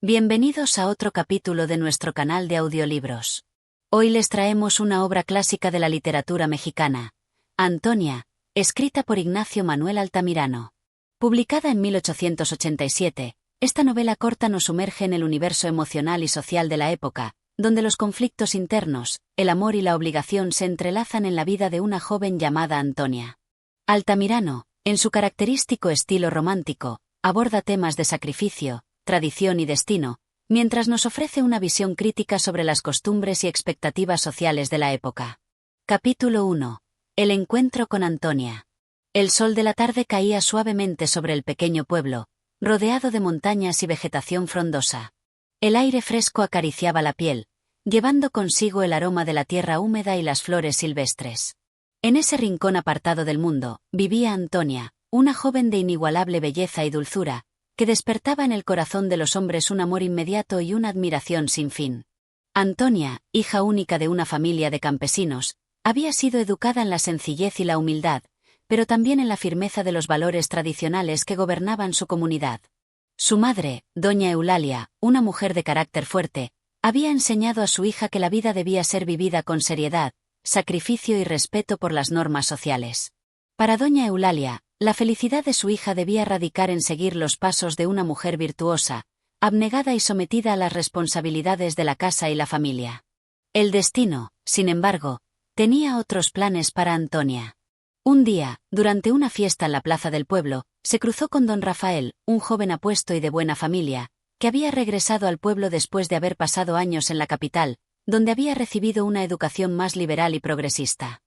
Bienvenidos a otro capítulo de nuestro canal de audiolibros. Hoy les traemos una obra clásica de la literatura mexicana, Antonia, escrita por Ignacio Manuel Altamirano. Publicada en 1887, esta novela corta nos sumerge en el universo emocional y social de la época, donde los conflictos internos, el amor y la obligación se entrelazan en la vida de una joven llamada Antonia. Altamirano, en su característico estilo romántico, aborda temas de sacrificio, tradición y destino, mientras nos ofrece una visión crítica sobre las costumbres y expectativas sociales de la época. Capítulo 1. El encuentro con Antonia. El sol de la tarde caía suavemente sobre el pequeño pueblo, rodeado de montañas y vegetación frondosa. El aire fresco acariciaba la piel, llevando consigo el aroma de la tierra húmeda y las flores silvestres. En ese rincón apartado del mundo, vivía Antonia, una joven de inigualable belleza y dulzura, que despertaba en el corazón de los hombres un amor inmediato y una admiración sin fin. Antonia, hija única de una familia de campesinos, había sido educada en la sencillez y la humildad, pero también en la firmeza de los valores tradicionales que gobernaban su comunidad. Su madre, doña Eulalia, una mujer de carácter fuerte, había enseñado a su hija que la vida debía ser vivida con seriedad, sacrificio y respeto por las normas sociales. Para doña Eulalia, la felicidad de su hija debía radicar en seguir los pasos de una mujer virtuosa, abnegada y sometida a las responsabilidades de la casa y la familia. El destino, sin embargo, tenía otros planes para Antonia. Un día, durante una fiesta en la plaza del pueblo, se cruzó con don Rafael, un joven apuesto y de buena familia, que había regresado al pueblo después de haber pasado años en la capital, donde había recibido una educación más liberal y progresista.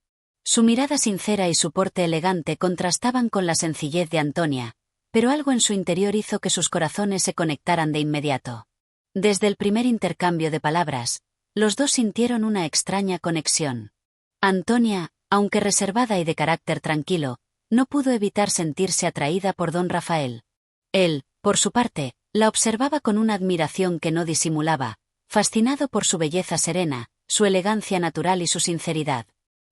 Su mirada sincera y su porte elegante contrastaban con la sencillez de Antonia, pero algo en su interior hizo que sus corazones se conectaran de inmediato. Desde el primer intercambio de palabras, los dos sintieron una extraña conexión. Antonia, aunque reservada y de carácter tranquilo, no pudo evitar sentirse atraída por don Rafael. Él, por su parte, la observaba con una admiración que no disimulaba, fascinado por su belleza serena, su elegancia natural y su sinceridad.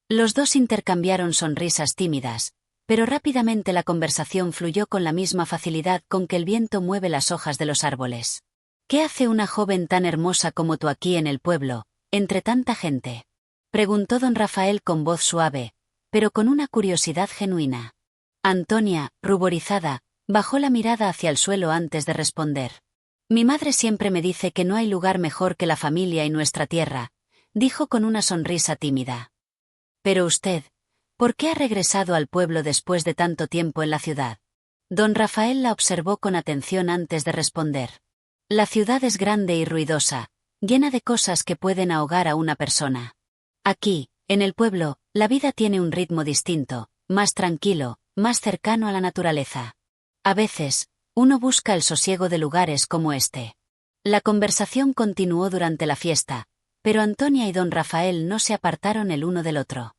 Los dos intercambiaron sonrisas tímidas, pero rápidamente la conversación fluyó con la misma facilidad con que el viento mueve las hojas de los árboles. ¿Qué hace una joven tan hermosa como tú aquí en el pueblo, entre tanta gente?, preguntó don Rafael con voz suave, pero con una curiosidad genuina. Antonia, ruborizada, bajó la mirada hacia el suelo antes de responder. Mi madre siempre me dice que no hay lugar mejor que la familia y nuestra tierra, dijo con una sonrisa tímida. Pero usted, ¿por qué ha regresado al pueblo después de tanto tiempo en la ciudad? Don Rafael la observó con atención antes de responder. La ciudad es grande y ruidosa, llena de cosas que pueden ahogar a una persona. Aquí, en el pueblo, la vida tiene un ritmo distinto, más tranquilo, más cercano a la naturaleza. A veces, uno busca el sosiego de lugares como este. La conversación continuó durante la fiesta, pero Antonia y don Rafael no se apartaron el uno del otro.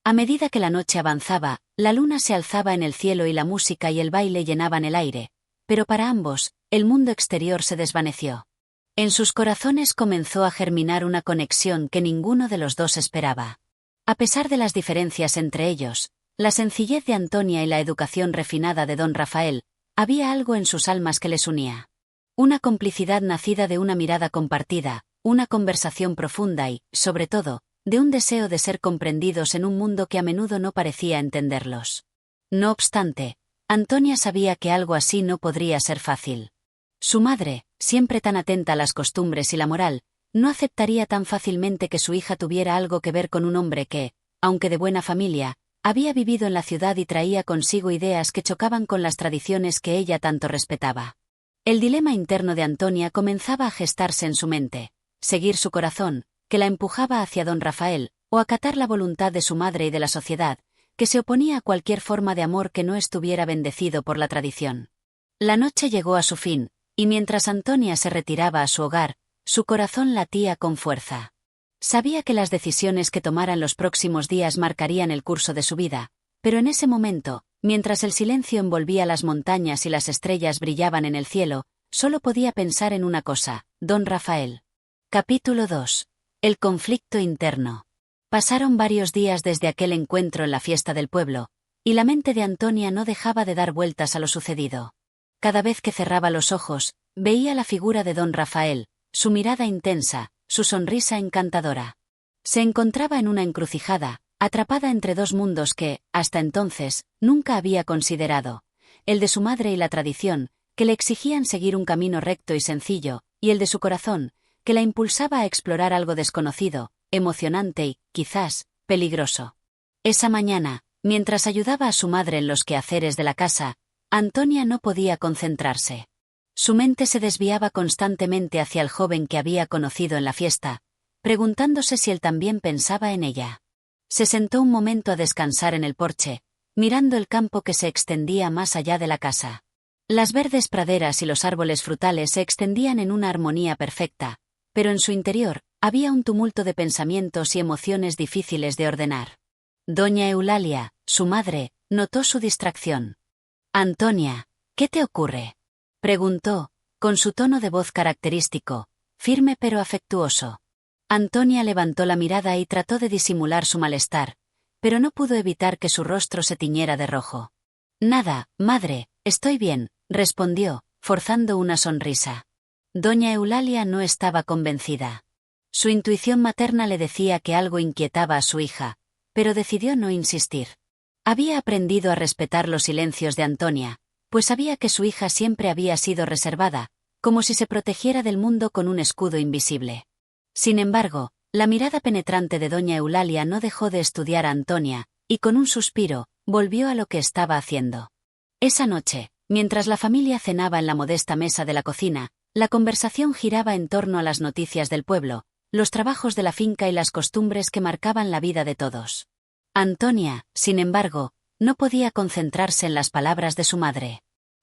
A medida que la noche avanzaba, la luna se alzaba en el cielo y la música y el baile llenaban el aire, pero para ambos, el mundo exterior se desvaneció. En sus corazones comenzó a germinar una conexión que ninguno de los dos esperaba. A pesar de las diferencias entre ellos, la sencillez de Antonia y la educación refinada de don Rafael, había algo en sus almas que les unía. Una complicidad nacida de una mirada compartida, una conversación profunda y, sobre todo, de un deseo de ser comprendidos en un mundo que a menudo no parecía entenderlos. No obstante, Antonia sabía que algo así no podría ser fácil. Su madre, siempre tan atenta a las costumbres y la moral, no aceptaría tan fácilmente que su hija tuviera algo que ver con un hombre que, aunque de buena familia, había vivido en la ciudad y traía consigo ideas que chocaban con las tradiciones que ella tanto respetaba. El dilema interno de Antonia comenzaba a gestarse en su mente: seguir su corazón, que la empujaba hacia don Rafael, o acatar la voluntad de su madre y de la sociedad, que se oponía a cualquier forma de amor que no estuviera bendecido por la tradición. La noche llegó a su fin, y mientras Antonia se retiraba a su hogar, su corazón latía con fuerza. Sabía que las decisiones que tomara en los próximos días marcarían el curso de su vida, pero en ese momento, mientras el silencio envolvía las montañas y las estrellas brillaban en el cielo, solo podía pensar en una cosa: don Rafael. Capítulo 2. El conflicto interno. Pasaron varios días desde aquel encuentro en la fiesta del pueblo, y la mente de Antonia no dejaba de dar vueltas a lo sucedido. Cada vez que cerraba los ojos, Veía la figura de don Rafael, su mirada intensa, su sonrisa encantadora. Se encontraba en una encrucijada, atrapada entre dos mundos que, hasta entonces, nunca había considerado: el de su madre y la tradición, que le exigían seguir un camino recto y sencillo, y el de su corazón, que la impulsaba a explorar algo desconocido, emocionante y, quizás, peligroso. Esa mañana, mientras ayudaba a su madre en los quehaceres de la casa, Antonia no podía concentrarse. Su mente se desviaba constantemente hacia el joven que había conocido en la fiesta, preguntándose si él también pensaba en ella. Se sentó un momento a descansar en el porche, mirando el campo que se extendía más allá de la casa. Las verdes praderas y los árboles frutales se extendían en una armonía perfecta, pero en su interior había un tumulto de pensamientos y emociones difíciles de ordenar. Doña Eulalia, su madre, notó su distracción. «Antonia, ¿qué te ocurre?», preguntó, con su tono de voz característico, firme pero afectuoso. Antonia levantó la mirada y trató de disimular su malestar, pero no pudo evitar que su rostro se tiñera de rojo. «Nada, madre, estoy bien», respondió, forzando una sonrisa. Doña Eulalia no estaba convencida. Su intuición materna le decía que algo inquietaba a su hija, pero decidió no insistir. Había aprendido a respetar los silencios de Antonia, pues sabía que su hija siempre había sido reservada, como si se protegiera del mundo con un escudo invisible. Sin embargo, la mirada penetrante de doña Eulalia no dejó de estudiar a Antonia, y con un suspiro, volvió a lo que estaba haciendo. Esa noche, mientras la familia cenaba en la modesta mesa de la cocina, la conversación giraba en torno a las noticias del pueblo, los trabajos de la finca y las costumbres que marcaban la vida de todos. Antonia, sin embargo, no podía concentrarse en las palabras de su madre.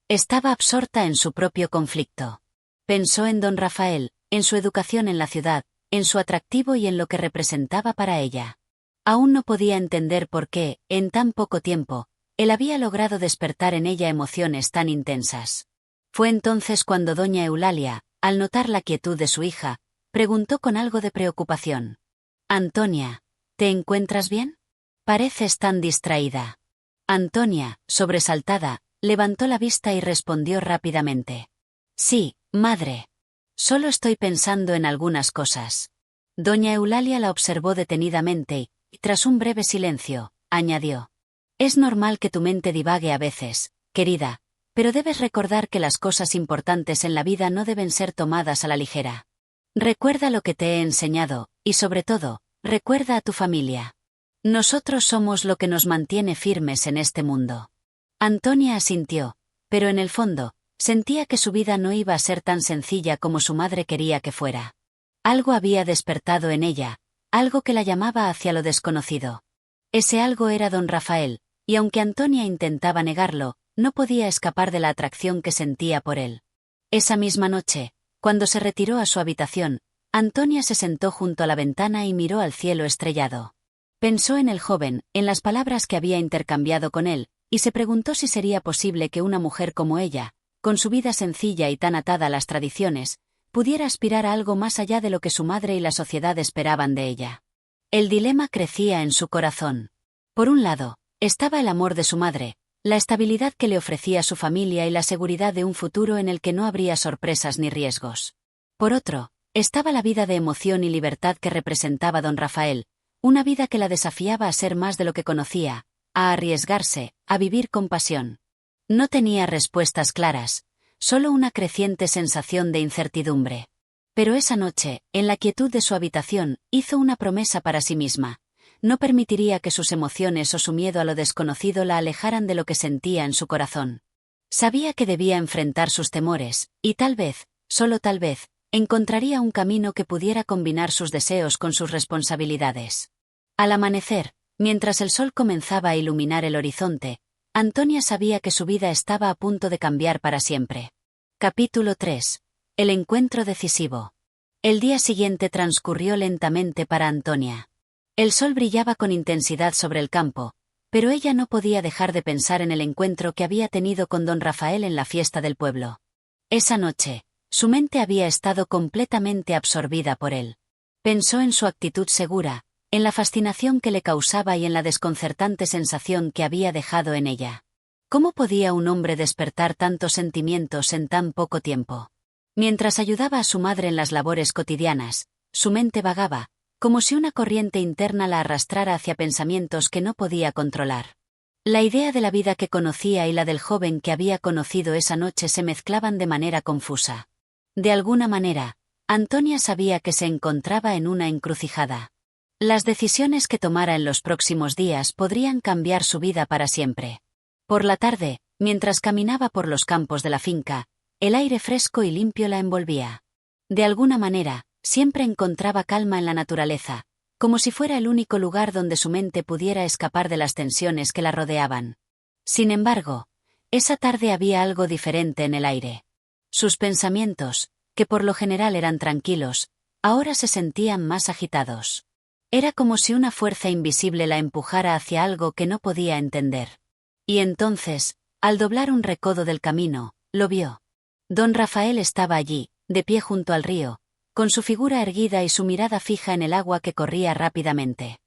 Estaba absorta en su propio conflicto. Pensó en don Rafael, en su educación en la ciudad, en su atractivo y en lo que representaba para ella. Aún no podía entender por qué, en tan poco tiempo, él había logrado despertar en ella emociones tan intensas. Fue entonces cuando doña Eulalia, al notar la quietud de su hija, preguntó con algo de preocupación: «Antonia, ¿te encuentras bien? Pareces tan distraída». Antonia, sobresaltada, levantó la vista y respondió rápidamente: «Sí, madre. Solo estoy pensando en algunas cosas». Doña Eulalia la observó detenidamente y, tras un breve silencio, añadió: «Es normal que tu mente divague a veces, querida, pero debes recordar que las cosas importantes en la vida no deben ser tomadas a la ligera. Recuerda lo que te he enseñado, y sobre todo, recuerda a tu familia. Nosotros somos lo que nos mantiene firmes en este mundo». Antonia asintió, pero en el fondo, sentía que su vida no iba a ser tan sencilla como su madre quería que fuera. Algo había despertado en ella, algo que la llamaba hacia lo desconocido. Ese algo era don Rafael, y aunque Antonia intentaba negarlo, no podía escapar de la atracción que sentía por él. Esa misma noche, cuando se retiró a su habitación, Antonia se sentó junto a la ventana y miró al cielo estrellado. Pensó en el joven, en las palabras que había intercambiado con él, y se preguntó si sería posible que una mujer como ella, con su vida sencilla y tan atada a las tradiciones, pudiera aspirar a algo más allá de lo que su madre y la sociedad esperaban de ella. El dilema crecía en su corazón. Por un lado, estaba el amor de su madre, la estabilidad que le ofrecía su familia y la seguridad de un futuro en el que no habría sorpresas ni riesgos. Por otro, estaba la vida de emoción y libertad que representaba don Rafael, una vida que la desafiaba a ser más de lo que conocía, a arriesgarse, a vivir con pasión. No tenía respuestas claras, solo una creciente sensación de incertidumbre. Pero esa noche, en la quietud de su habitación, hizo una promesa para sí misma: no permitiría que sus emociones o su miedo a lo desconocido la alejaran de lo que sentía en su corazón. Sabía que debía enfrentar sus temores, y tal vez, solo tal vez, encontraría un camino que pudiera combinar sus deseos con sus responsabilidades. Al amanecer, mientras el sol comenzaba a iluminar el horizonte, Antonia sabía que su vida estaba a punto de cambiar para siempre. Capítulo 3. El encuentro decisivo. El día siguiente transcurrió lentamente para Antonia. El sol brillaba con intensidad sobre el campo, pero ella no podía dejar de pensar en el encuentro que había tenido con don Rafael en la fiesta del pueblo. Esa noche, su mente había estado completamente absorbida por él. Pensó en su actitud segura, en la fascinación que le causaba y en la desconcertante sensación que había dejado en ella. ¿Cómo podía un hombre despertar tantos sentimientos en tan poco tiempo? Mientras ayudaba a su madre en las labores cotidianas, su mente vagaba, como si una corriente interna la arrastrara hacia pensamientos que no podía controlar. La idea de la vida que conocía y la del joven que había conocido esa noche se mezclaban de manera confusa. De alguna manera, Antonia sabía que se encontraba en una encrucijada. Las decisiones que tomara en los próximos días podrían cambiar su vida para siempre. Por la tarde, mientras caminaba por los campos de la finca, el aire fresco y limpio la envolvía. De alguna manera, siempre encontraba calma en la naturaleza, como si fuera el único lugar donde su mente pudiera escapar de las tensiones que la rodeaban. Sin embargo, esa tarde había algo diferente en el aire. Sus pensamientos, que por lo general eran tranquilos, ahora se sentían más agitados. Era como si una fuerza invisible la empujara hacia algo que no podía entender. Y entonces, al doblar un recodo del camino, lo vio. Don Rafael estaba allí, de pie junto al río, con su figura erguida y su mirada fija en el agua que corría rápidamente.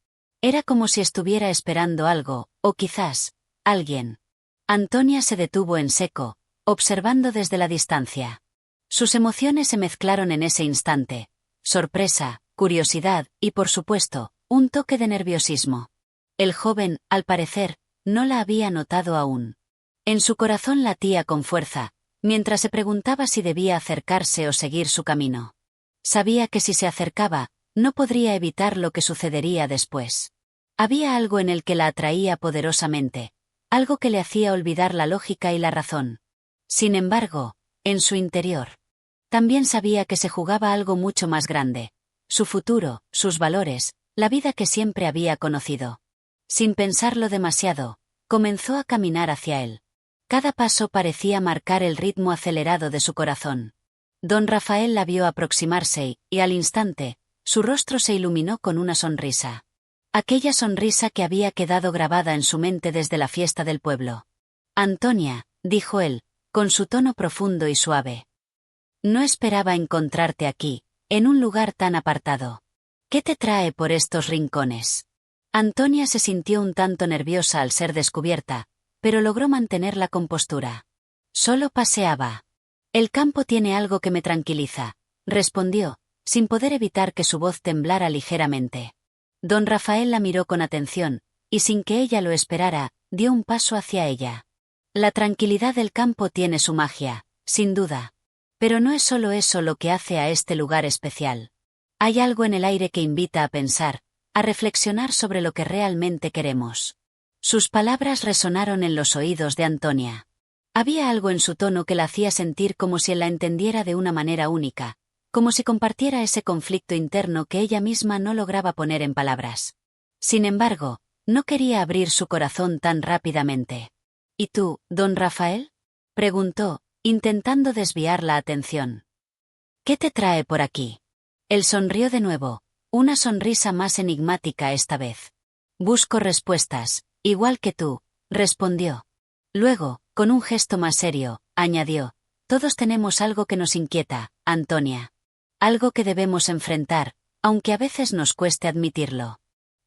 Era como si estuviera esperando algo, o quizás, alguien. Antonia se detuvo en seco, observando desde la distancia. Sus emociones se mezclaron en ese instante: sorpresa, curiosidad y, por supuesto, un toque de nerviosismo. El joven, al parecer, no la había notado aún. En su corazón latía con fuerza, mientras se preguntaba si debía acercarse o seguir su camino. Sabía que si se acercaba, no podría evitar lo que sucedería después. Había algo en él que la atraía poderosamente, algo que le hacía olvidar la lógica y la razón. Sin embargo, en su interior, también sabía que se jugaba algo mucho más grande: su futuro, sus valores, la vida que siempre había conocido. Sin pensarlo demasiado, comenzó a caminar hacia él. Cada paso parecía marcar el ritmo acelerado de su corazón. Don Rafael la vio aproximarse y, al instante, su rostro se iluminó con una sonrisa. Aquella sonrisa que había quedado grabada en su mente desde la fiesta del pueblo. «Antonia», dijo él, con su tono profundo y suave. «No esperaba encontrarte aquí, en un lugar tan apartado. ¿Qué te trae por estos rincones?» Antonia se sintió un tanto nerviosa al ser descubierta, pero logró mantener la compostura. «Solo paseaba». «El campo tiene algo que me tranquiliza», respondió, sin poder evitar que su voz temblara ligeramente. Don Rafael la miró con atención, y sin que ella lo esperara, dio un paso hacia ella. «La tranquilidad del campo tiene su magia, sin duda. Pero no es solo eso lo que hace a este lugar especial. Hay algo en el aire que invita a pensar, a reflexionar sobre lo que realmente queremos». Sus palabras resonaron en los oídos de Antonia. Había algo en su tono que la hacía sentir como si él la entendiera de una manera única, como si compartiera ese conflicto interno que ella misma no lograba poner en palabras. Sin embargo, no quería abrir su corazón tan rápidamente. «¿Y tú, don Rafael?», preguntó, intentando desviar la atención. «¿Qué te trae por aquí?». Él sonrió de nuevo, una sonrisa más enigmática esta vez. «Busco respuestas, igual que tú», respondió. Luego, con un gesto más serio, añadió: «Todos tenemos algo que nos inquieta, Antonia. Algo que debemos enfrentar, aunque a veces nos cueste admitirlo.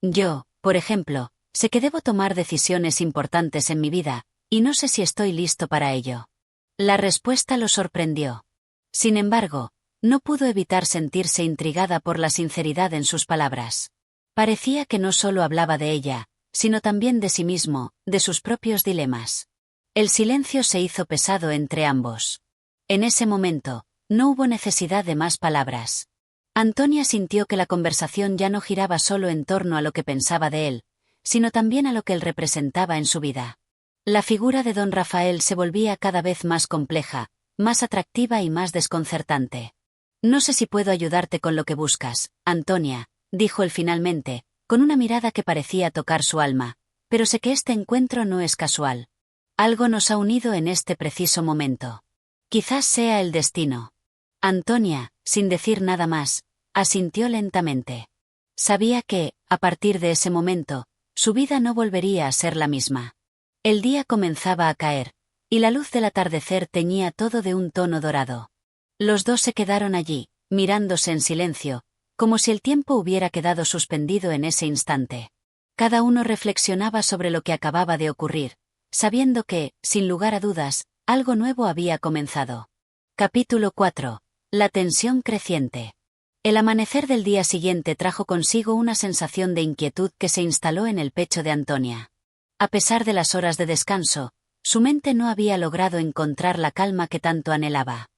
Yo, por ejemplo, sé que debo tomar decisiones importantes en mi vida, y no sé si estoy listo para ello». La respuesta lo sorprendió. Sin embargo, no pudo evitar sentirse intrigada por la sinceridad en sus palabras. Parecía que no solo hablaba de ella, sino también de sí mismo, de sus propios dilemas. El silencio se hizo pesado entre ambos. En ese momento, no hubo necesidad de más palabras. Antonia sintió que la conversación ya no giraba solo en torno a lo que pensaba de él, sino también a lo que él representaba en su vida. La figura de don Rafael se volvía cada vez más compleja, más atractiva y más desconcertante. «No sé si puedo ayudarte con lo que buscas, Antonia», dijo él finalmente, con una mirada que parecía tocar su alma, «pero sé que este encuentro no es casual. Algo nos ha unido en este preciso momento. Quizás sea el destino». Antonia, sin decir nada más, asintió lentamente. Sabía que, a partir de ese momento, su vida no volvería a ser la misma. El día comenzaba a caer, y la luz del atardecer teñía todo de un tono dorado. Los dos se quedaron allí, mirándose en silencio, como si el tiempo hubiera quedado suspendido en ese instante. Cada uno reflexionaba sobre lo que acababa de ocurrir, sabiendo que, sin lugar a dudas, algo nuevo había comenzado. Capítulo 4. la tensión creciente. El amanecer del día siguiente trajo consigo una sensación de inquietud que se instaló en el pecho de Antonia. A pesar de las horas de descanso, su mente no había logrado encontrar la calma que tanto anhelaba.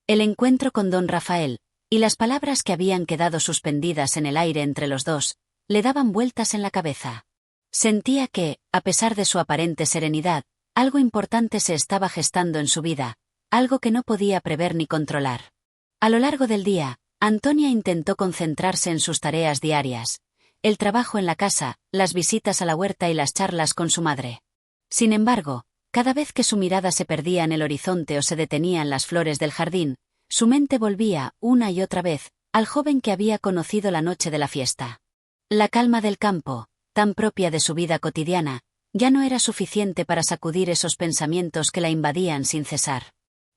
El encuentro con don Rafael, y las palabras que habían quedado suspendidas en el aire entre los dos, le daban vueltas en la cabeza. Sentía que, a pesar de su aparente serenidad, algo importante se estaba gestando en su vida, algo que no podía prever ni controlar. A lo largo del día, Antonia intentó concentrarse en sus tareas diarias, el trabajo en la casa, las visitas a la huerta y las charlas con su madre. Sin embargo, cada vez que su mirada se perdía en el horizonte o se detenía en las flores del jardín, su mente volvía, una y otra vez, al joven que había conocido la noche de la fiesta. La calma del campo, tan propia de su vida cotidiana, ya no era suficiente para sacudir esos pensamientos que la invadían sin cesar.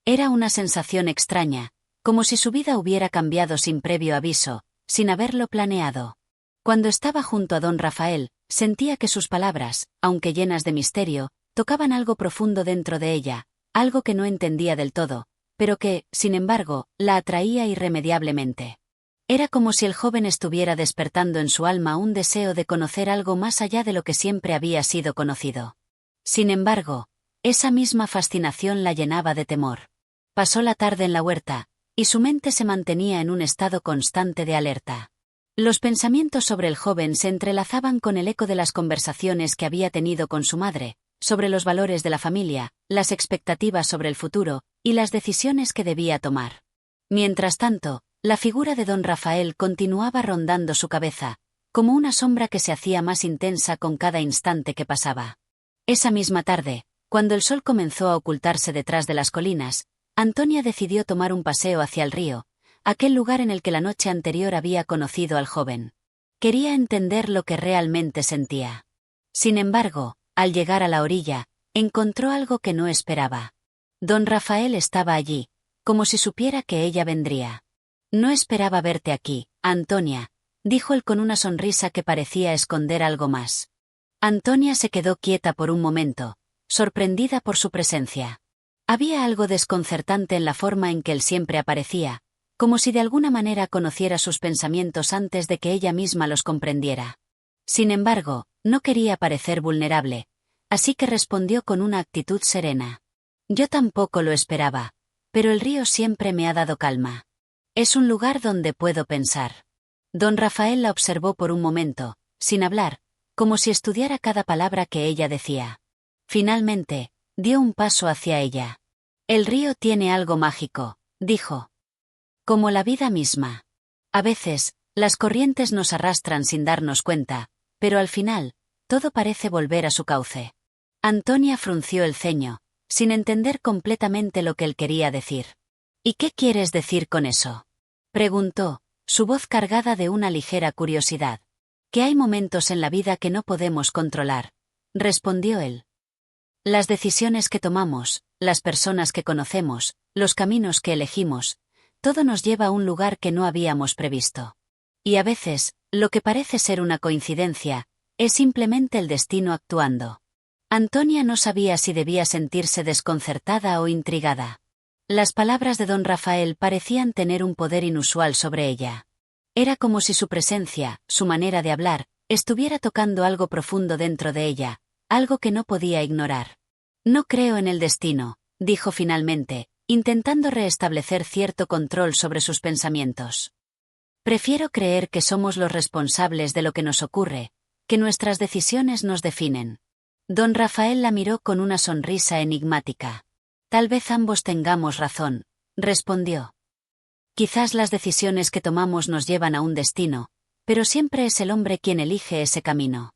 Era una sensación extraña, como si su vida hubiera cambiado sin previo aviso, sin haberlo planeado. Cuando estaba junto a don Rafael, sentía que sus palabras, aunque llenas de misterio, tocaban algo profundo dentro de ella, algo que no entendía del todo, pero que, sin embargo, la atraía irremediablemente. Era como si el joven estuviera despertando en su alma un deseo de conocer algo más allá de lo que siempre había sido conocido. Sin embargo, esa misma fascinación la llenaba de temor. Pasó la tarde en la huerta, y su mente se mantenía en un estado constante de alerta. Los pensamientos sobre el joven se entrelazaban con el eco de las conversaciones que había tenido con su madre, sobre los valores de la familia, las expectativas sobre el futuro, y las decisiones que debía tomar. Mientras tanto, la figura de don Rafael continuaba rondando su cabeza, como una sombra que se hacía más intensa con cada instante que pasaba. Esa misma tarde, cuando el sol comenzó a ocultarse detrás de las colinas, Antonia decidió tomar un paseo hacia el río, aquel lugar en el que la noche anterior había conocido al joven. Quería entender lo que realmente sentía. Sin embargo, al llegar a la orilla, encontró algo que no esperaba. Don Rafael estaba allí, como si supiera que ella vendría. «No esperaba verte aquí, Antonia», dijo él con una sonrisa que parecía esconder algo más. Antonia se quedó quieta por un momento, sorprendida por su presencia. Había algo desconcertante en la forma en que él siempre aparecía, como si de alguna manera conociera sus pensamientos antes de que ella misma los comprendiera. Sin embargo, no quería parecer vulnerable, así que respondió con una actitud serena. «Yo tampoco lo esperaba, pero el río siempre me ha dado calma. Es un lugar donde puedo pensar». Don Rafael la observó por un momento, sin hablar, como si estudiara cada palabra que ella decía. Finalmente, dio un paso hacia ella. «El río tiene algo mágico», dijo. «Como la vida misma. A veces, las corrientes nos arrastran sin darnos cuenta, pero al final, todo parece volver a su cauce». Antonia frunció el ceño, sin entender completamente lo que él quería decir. «¿Y qué quieres decir con eso?», preguntó, su voz cargada de una ligera curiosidad. «Que hay momentos en la vida que no podemos controlar», respondió él. «Las decisiones que tomamos, las personas que conocemos, los caminos que elegimos, todo nos lleva a un lugar que no habíamos previsto. Y a veces, lo que parece ser una coincidencia, es simplemente el destino actuando». Antonia no sabía si debía sentirse desconcertada o intrigada. Las palabras de don Rafael parecían tener un poder inusual sobre ella. Era como si su presencia, su manera de hablar, estuviera tocando algo profundo dentro de ella, algo que no podía ignorar. «No creo en el destino», dijo finalmente, intentando restablecer cierto control sobre sus pensamientos. «Prefiero creer que somos los responsables de lo que nos ocurre, que nuestras decisiones nos definen». Don Rafael la miró con una sonrisa enigmática. «Tal vez ambos tengamos razón», respondió. «Quizás las decisiones que tomamos nos llevan a un destino, pero siempre es el hombre quien elige ese camino.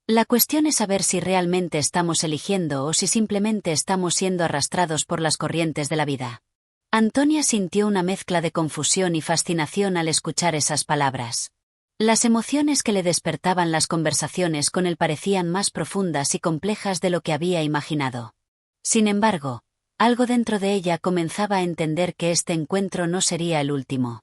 La cuestión es saber si realmente estamos eligiendo o si simplemente estamos siendo arrastrados por las corrientes de la vida». Antonia sintió una mezcla de confusión y fascinación al escuchar esas palabras. Las emociones que le despertaban las conversaciones con él parecían más profundas y complejas de lo que había imaginado. Sin embargo, algo dentro de ella comenzaba a entender que este encuentro no sería el último.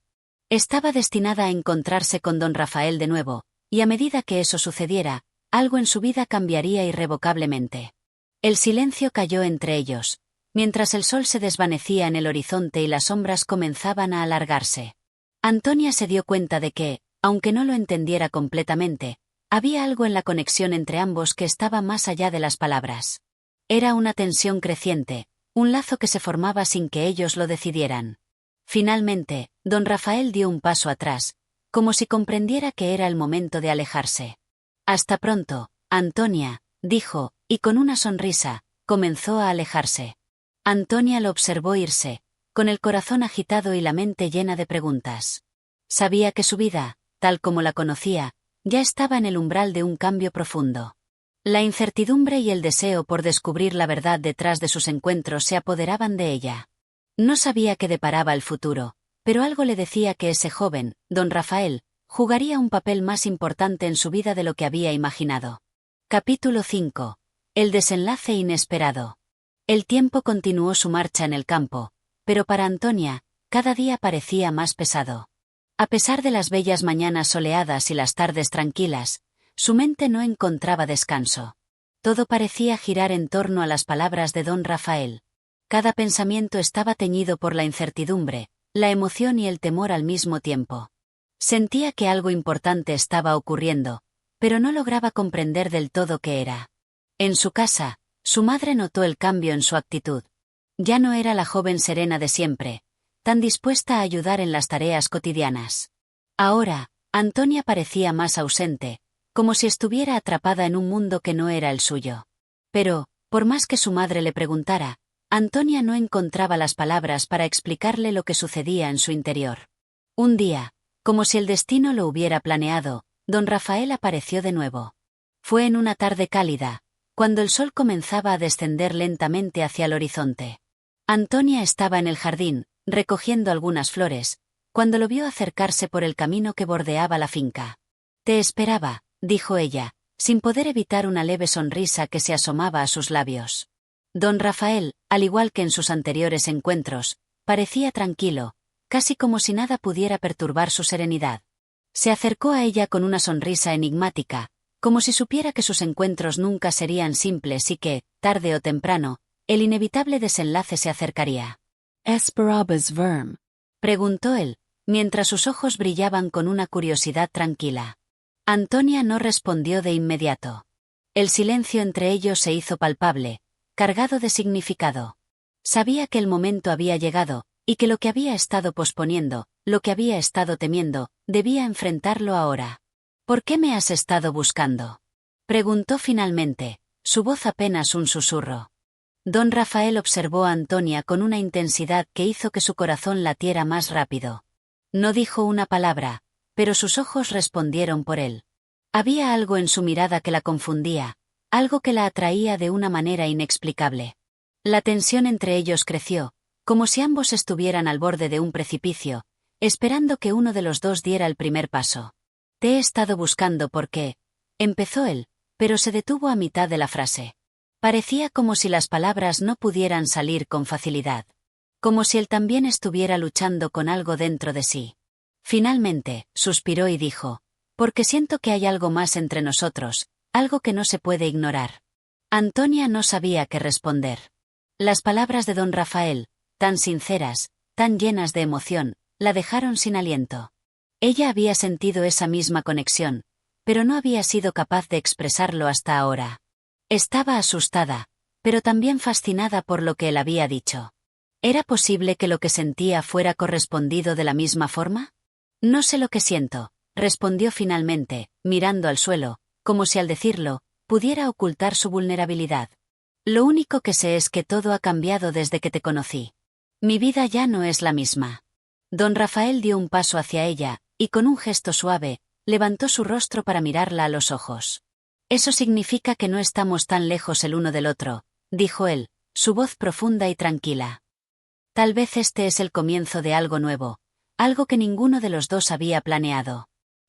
Estaba destinada a encontrarse con don Rafael de nuevo, y a medida que eso sucediera, algo en su vida cambiaría irrevocablemente. El silencio cayó entre ellos, mientras el sol se desvanecía en el horizonte y las sombras comenzaban a alargarse. Antonia se dio cuenta de que, aunque no lo entendiera completamente, había algo en la conexión entre ambos que estaba más allá de las palabras. Era una tensión creciente, un lazo que se formaba sin que ellos lo decidieran. Finalmente, don Rafael dio un paso atrás, como si comprendiera que era el momento de alejarse. «Hasta pronto, Antonia», dijo, y con una sonrisa, comenzó a alejarse. Antonia lo observó irse, con el corazón agitado y la mente llena de preguntas. Sabía que su vida, tal como la conocía, ya estaba en el umbral de un cambio profundo. La incertidumbre y el deseo por descubrir la verdad detrás de sus encuentros se apoderaban de ella. No sabía qué deparaba el futuro, pero algo le decía que ese joven, don Rafael, jugaría un papel más importante en su vida de lo que había imaginado. Capítulo 5. El desenlace inesperado. El tiempo continuó su marcha en el campo, pero para Antonia, cada día parecía más pesado. A pesar de las bellas mañanas soleadas y las tardes tranquilas, su mente no encontraba descanso. Todo parecía girar en torno a las palabras de don Rafael. Cada pensamiento estaba teñido por la incertidumbre, la emoción y el temor al mismo tiempo. Sentía que algo importante estaba ocurriendo, pero no lograba comprender del todo qué era. En su casa, su madre notó el cambio en su actitud. Ya no era la joven serena de siempre, tan dispuesta a ayudar en las tareas cotidianas. Ahora, Antonia parecía más ausente, como si estuviera atrapada en un mundo que no era el suyo. Pero, por más que su madre le preguntara, Antonia no encontraba las palabras para explicarle lo que sucedía en su interior. Un día, como si el destino lo hubiera planeado, don Rafael apareció de nuevo. Fue en una tarde cálida, cuando el sol comenzaba a descender lentamente hacia el horizonte. Antonia estaba en el jardín, recogiendo algunas flores, cuando lo vio acercarse por el camino que bordeaba la finca. «Te esperaba», dijo ella, sin poder evitar una leve sonrisa que se asomaba a sus labios. Don Rafael, al igual que en sus anteriores encuentros, parecía tranquilo, casi como si nada pudiera perturbar su serenidad. Se acercó a ella con una sonrisa enigmática, como si supiera que sus encuentros nunca serían simples y que, tarde o temprano, el inevitable desenlace se acercaría. «¿Esperabas verme?», preguntó él, mientras sus ojos brillaban con una curiosidad tranquila. Antonia no respondió de inmediato. El silencio entre ellos se hizo palpable, cargado de significado. Sabía que el momento había llegado, y que lo que había estado posponiendo, lo que había estado temiendo, debía enfrentarlo ahora. «¿Por qué me has estado buscando?», preguntó finalmente, su voz apenas un susurro. Don Rafael observó a Antonia con una intensidad que hizo que su corazón latiera más rápido. No dijo una palabra, pero sus ojos respondieron por él. Había algo en su mirada que la confundía, algo que la atraía de una manera inexplicable. La tensión entre ellos creció, como si ambos estuvieran al borde de un precipicio, esperando que uno de los dos diera el primer paso. «Te he estado buscando porque», empezó él, pero se detuvo a mitad de la frase. Parecía como si las palabras no pudieran salir con facilidad. Como si él también estuviera luchando con algo dentro de sí. Finalmente, suspiró y dijo: «Porque siento que hay algo más entre nosotros, algo que no se puede ignorar». Antonia no sabía qué responder. Las palabras de don Rafael, tan sinceras, tan llenas de emoción, la dejaron sin aliento. Ella había sentido esa misma conexión, pero no había sido capaz de expresarlo hasta ahora. Estaba asustada, pero también fascinada por lo que él había dicho. ¿Era posible que lo que sentía fuera correspondido de la misma forma? «No sé lo que siento», respondió finalmente, mirando al suelo, como si al decirlo, pudiera ocultar su vulnerabilidad. «Lo único que sé es que todo ha cambiado desde que te conocí. Mi vida ya no es la misma». Don Rafael dio un paso hacia ella, y con un gesto suave, levantó su rostro para mirarla a los ojos. «Eso significa que no estamos tan lejos el uno del otro», dijo él, su voz profunda y tranquila. «Tal vez este es el comienzo de algo nuevo, algo que ninguno de los dos había planeado».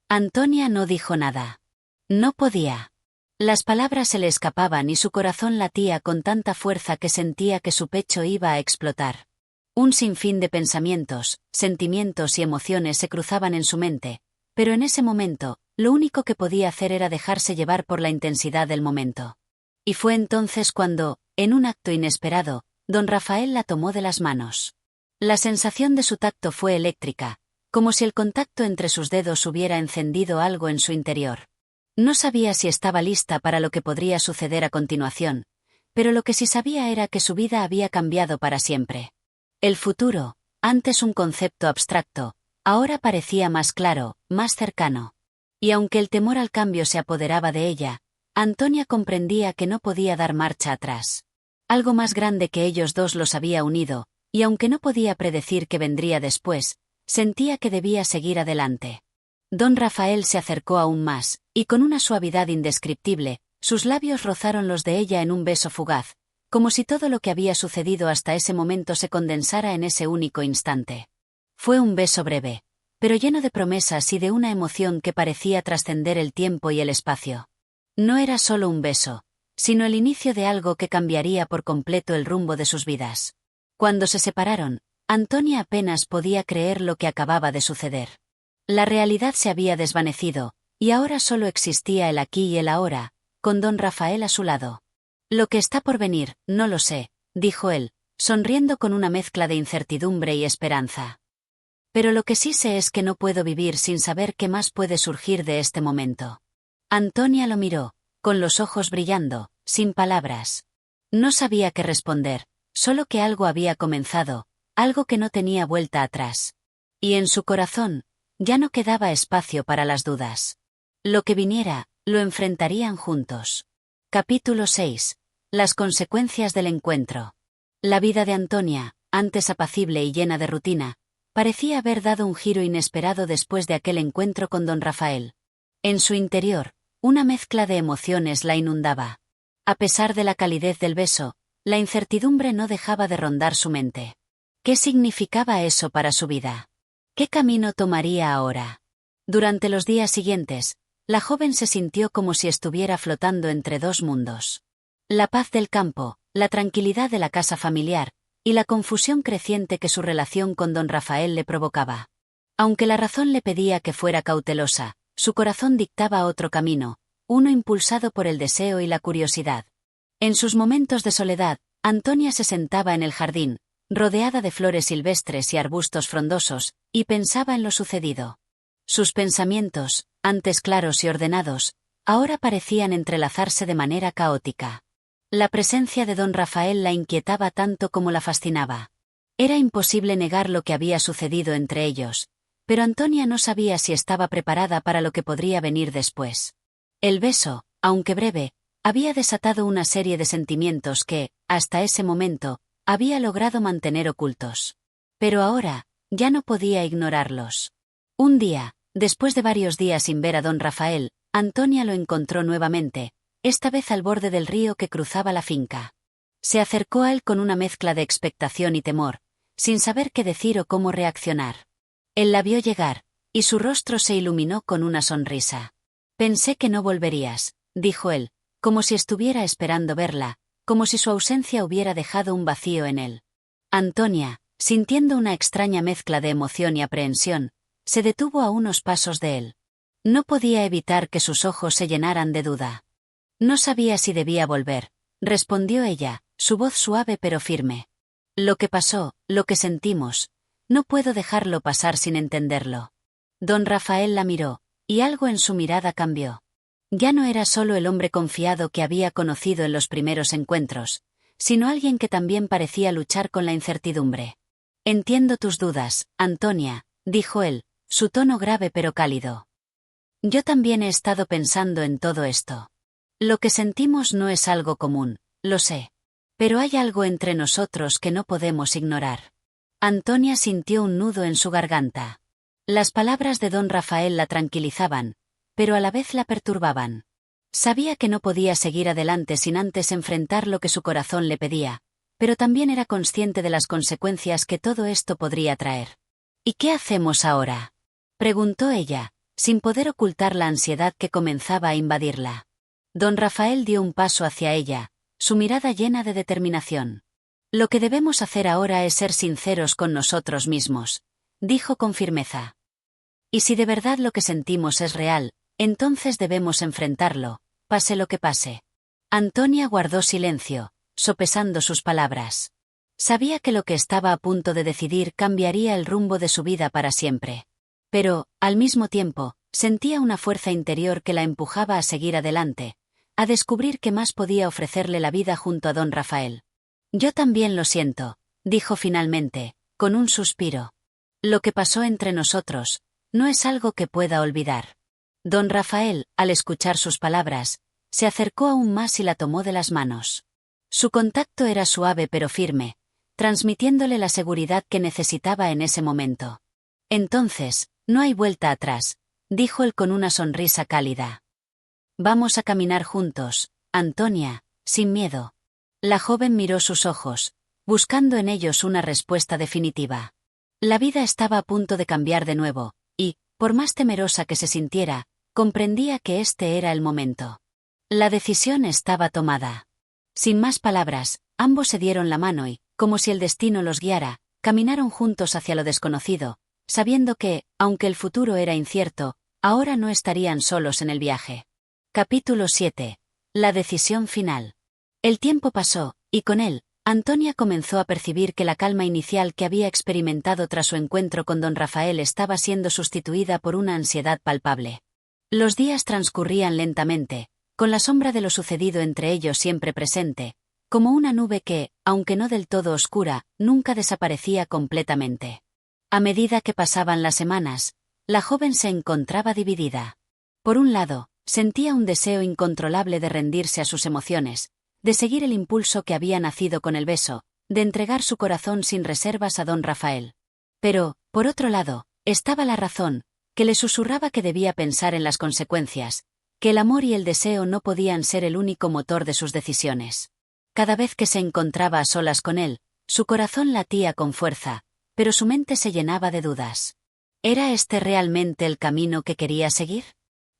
Antonia no dijo nada. No podía. Las palabras se le escapaban y su corazón latía con tanta fuerza que sentía que su pecho iba a explotar. Un sinfín de pensamientos, sentimientos y emociones se cruzaban en su mente, pero en ese momento, lo único que podía hacer era dejarse llevar por la intensidad del momento. Y fue entonces cuando, en un acto inesperado, Don Rafael la tomó de las manos. La sensación de su tacto fue eléctrica, como si el contacto entre sus dedos hubiera encendido algo en su interior. No sabía si estaba lista para lo que podría suceder a continuación, pero lo que sí sabía era que su vida había cambiado para siempre. El futuro, antes un concepto abstracto, ahora parecía más claro, más cercano. Y aunque el temor al cambio se apoderaba de ella, Antonia comprendía que no podía dar marcha atrás. Algo más grande que ellos dos los había unido, y aunque no podía predecir qué vendría después, sentía que debía seguir adelante. Don Rafael se acercó aún más, y con una suavidad indescriptible, sus labios rozaron los de ella en un beso fugaz, como si todo lo que había sucedido hasta ese momento se condensara en ese único instante. Fue un beso breve, pero lleno de promesas y de una emoción que parecía trascender el tiempo y el espacio. No era solo un beso, sino el inicio de algo que cambiaría por completo el rumbo de sus vidas. Cuando se separaron, Antonia apenas podía creer lo que acababa de suceder. La realidad se había desvanecido, y ahora solo existía el aquí y el ahora, con don Rafael a su lado. Lo que está por venir, no lo sé, dijo él, sonriendo con una mezcla de incertidumbre y esperanza. Pero lo que sí sé es que no puedo vivir sin saber qué más puede surgir de este momento. Antonia lo miró, con los ojos brillando, sin palabras. No sabía qué responder, solo que algo había comenzado, algo que no tenía vuelta atrás. Y en su corazón, ya no quedaba espacio para las dudas. Lo que viniera, lo enfrentarían juntos. Capítulo 6. Las consecuencias del encuentro. La vida de Antonia, antes apacible y llena de rutina, parecía haber dado un giro inesperado después de aquel encuentro con don Rafael. En su interior, una mezcla de emociones la inundaba. A pesar de la calidez del beso, la incertidumbre no dejaba de rondar su mente. ¿Qué significaba eso para su vida? ¿Qué camino tomaría ahora? Durante los días siguientes, la joven se sintió como si estuviera flotando entre dos mundos. La paz del campo, la tranquilidad de la casa familiar, y la confusión creciente que su relación con don Rafael le provocaba. Aunque la razón le pedía que fuera cautelosa, su corazón dictaba otro camino, uno impulsado por el deseo y la curiosidad. En sus momentos de soledad, Antonia se sentaba en el jardín, rodeada de flores silvestres y arbustos frondosos, y pensaba en lo sucedido. Sus pensamientos, antes claros y ordenados, ahora parecían entrelazarse de manera caótica. La presencia de don Rafael la inquietaba tanto como la fascinaba. Era imposible negar lo que había sucedido entre ellos, pero Antonia no sabía si estaba preparada para lo que podría venir después. El beso, aunque breve, había desatado una serie de sentimientos que, hasta ese momento, había logrado mantener ocultos. Pero ahora, ya no podía ignorarlos. Un día, después de varios días sin ver a don Rafael, Antonia lo encontró nuevamente, esta vez al borde del río que cruzaba la finca. Se acercó a él con una mezcla de expectación y temor, sin saber qué decir o cómo reaccionar. Él la vio llegar, y su rostro se iluminó con una sonrisa. Pensé que no volverías, dijo él, como si estuviera esperando verla, como si su ausencia hubiera dejado un vacío en él. Antonia, sintiendo una extraña mezcla de emoción y aprehensión, se detuvo a unos pasos de él. No podía evitar que sus ojos se llenaran de duda. No sabía si debía volver, respondió ella, su voz suave pero firme. Lo que pasó, lo que sentimos, no puedo dejarlo pasar sin entenderlo. Don Rafael la miró, y algo en su mirada cambió. Ya no era solo el hombre confiado que había conocido en los primeros encuentros, sino alguien que también parecía luchar con la incertidumbre. Entiendo tus dudas, Antonia, dijo él, su tono grave pero cálido. Yo también he estado pensando en todo esto. Lo que sentimos no es algo común, lo sé. Pero hay algo entre nosotros que no podemos ignorar. Antonia sintió un nudo en su garganta. Las palabras de don Rafael la tranquilizaban, pero a la vez la perturbaban. Sabía que no podía seguir adelante sin antes enfrentar lo que su corazón le pedía, pero también era consciente de las consecuencias que todo esto podría traer. ¿Y qué hacemos ahora?, preguntó ella, sin poder ocultar la ansiedad que comenzaba a invadirla. Don Rafael dio un paso hacia ella, su mirada llena de determinación. Lo que debemos hacer ahora es ser sinceros con nosotros mismos, dijo con firmeza. Y si de verdad lo que sentimos es real, entonces debemos enfrentarlo, pase lo que pase. Antonia guardó silencio, sopesando sus palabras. Sabía que lo que estaba a punto de decidir cambiaría el rumbo de su vida para siempre. Pero, al mismo tiempo, sentía una fuerza interior que la empujaba a seguir adelante, a descubrir qué más podía ofrecerle la vida junto a don Rafael. Yo también lo siento, dijo finalmente, con un suspiro. Lo que pasó entre nosotros no es algo que pueda olvidar. Don Rafael, al escuchar sus palabras, se acercó aún más y la tomó de las manos. Su contacto era suave pero firme, transmitiéndole la seguridad que necesitaba en ese momento. Entonces, no hay vuelta atrás, dijo él con una sonrisa cálida. Vamos a caminar juntos, Antonia, sin miedo. La joven miró sus ojos, buscando en ellos una respuesta definitiva. La vida estaba a punto de cambiar de nuevo, y, por más temerosa que se sintiera, comprendía que este era el momento. La decisión estaba tomada. Sin más palabras, ambos se dieron la mano y, como si el destino los guiara, caminaron juntos hacia lo desconocido, sabiendo que, aunque el futuro era incierto, ahora no estarían solos en el viaje. Capítulo 7. La decisión final. El tiempo pasó, y con él, Antonia comenzó a percibir que la calma inicial que había experimentado tras su encuentro con don Rafael estaba siendo sustituida por una ansiedad palpable. Los días transcurrían lentamente, con la sombra de lo sucedido entre ellos siempre presente, como una nube que, aunque no del todo oscura, nunca desaparecía completamente. A medida que pasaban las semanas, la joven se encontraba dividida. Por un lado, sentía un deseo incontrolable de rendirse a sus emociones, de seguir el impulso que había nacido con el beso, de entregar su corazón sin reservas a don Rafael. Pero, por otro lado, estaba la razón, que le susurraba que debía pensar en las consecuencias, que el amor y el deseo no podían ser el único motor de sus decisiones. Cada vez que se encontraba a solas con él, su corazón latía con fuerza, pero su mente se llenaba de dudas. ¿Era este realmente el camino que quería seguir?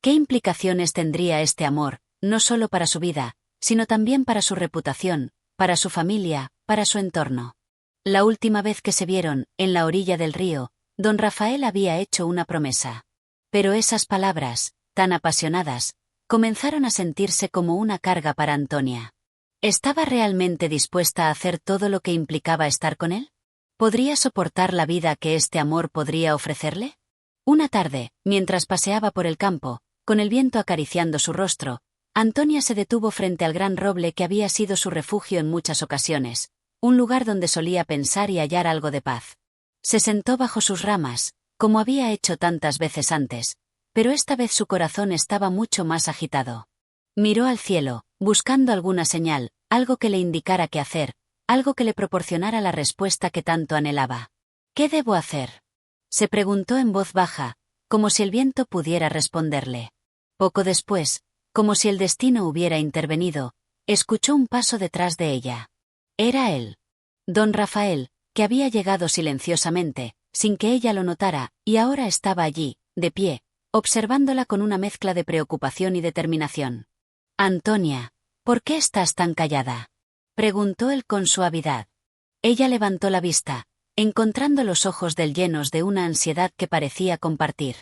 ¿Qué implicaciones tendría este amor, no solo para su vida, sino también para su reputación, para su familia, para su entorno? La última vez que se vieron, en la orilla del río, don Rafael había hecho una promesa. Pero esas palabras, tan apasionadas, comenzaron a sentirse como una carga para Antonia. ¿Estaba realmente dispuesta a hacer todo lo que implicaba estar con él? ¿Podría soportar la vida que este amor podría ofrecerle? Una tarde, mientras paseaba por el campo, con el viento acariciando su rostro, Antonia se detuvo frente al gran roble que había sido su refugio en muchas ocasiones, un lugar donde solía pensar y hallar algo de paz. Se sentó bajo sus ramas, como había hecho tantas veces antes, pero esta vez su corazón estaba mucho más agitado. Miró al cielo, buscando alguna señal, algo que le indicara qué hacer, algo que le proporcionara la respuesta que tanto anhelaba. ¿Qué debo hacer?, se preguntó en voz baja, como si el viento pudiera responderle. Poco después, como si el destino hubiera intervenido, escuchó un paso detrás de ella. Era él. Don Rafael, que había llegado silenciosamente, sin que ella lo notara, y ahora estaba allí, de pie, observándola con una mezcla de preocupación y determinación. «Antonia, ¿por qué estás tan callada?», preguntó él con suavidad. Ella levantó la vista, encontrando los ojos de él llenos de una ansiedad que parecía compartir.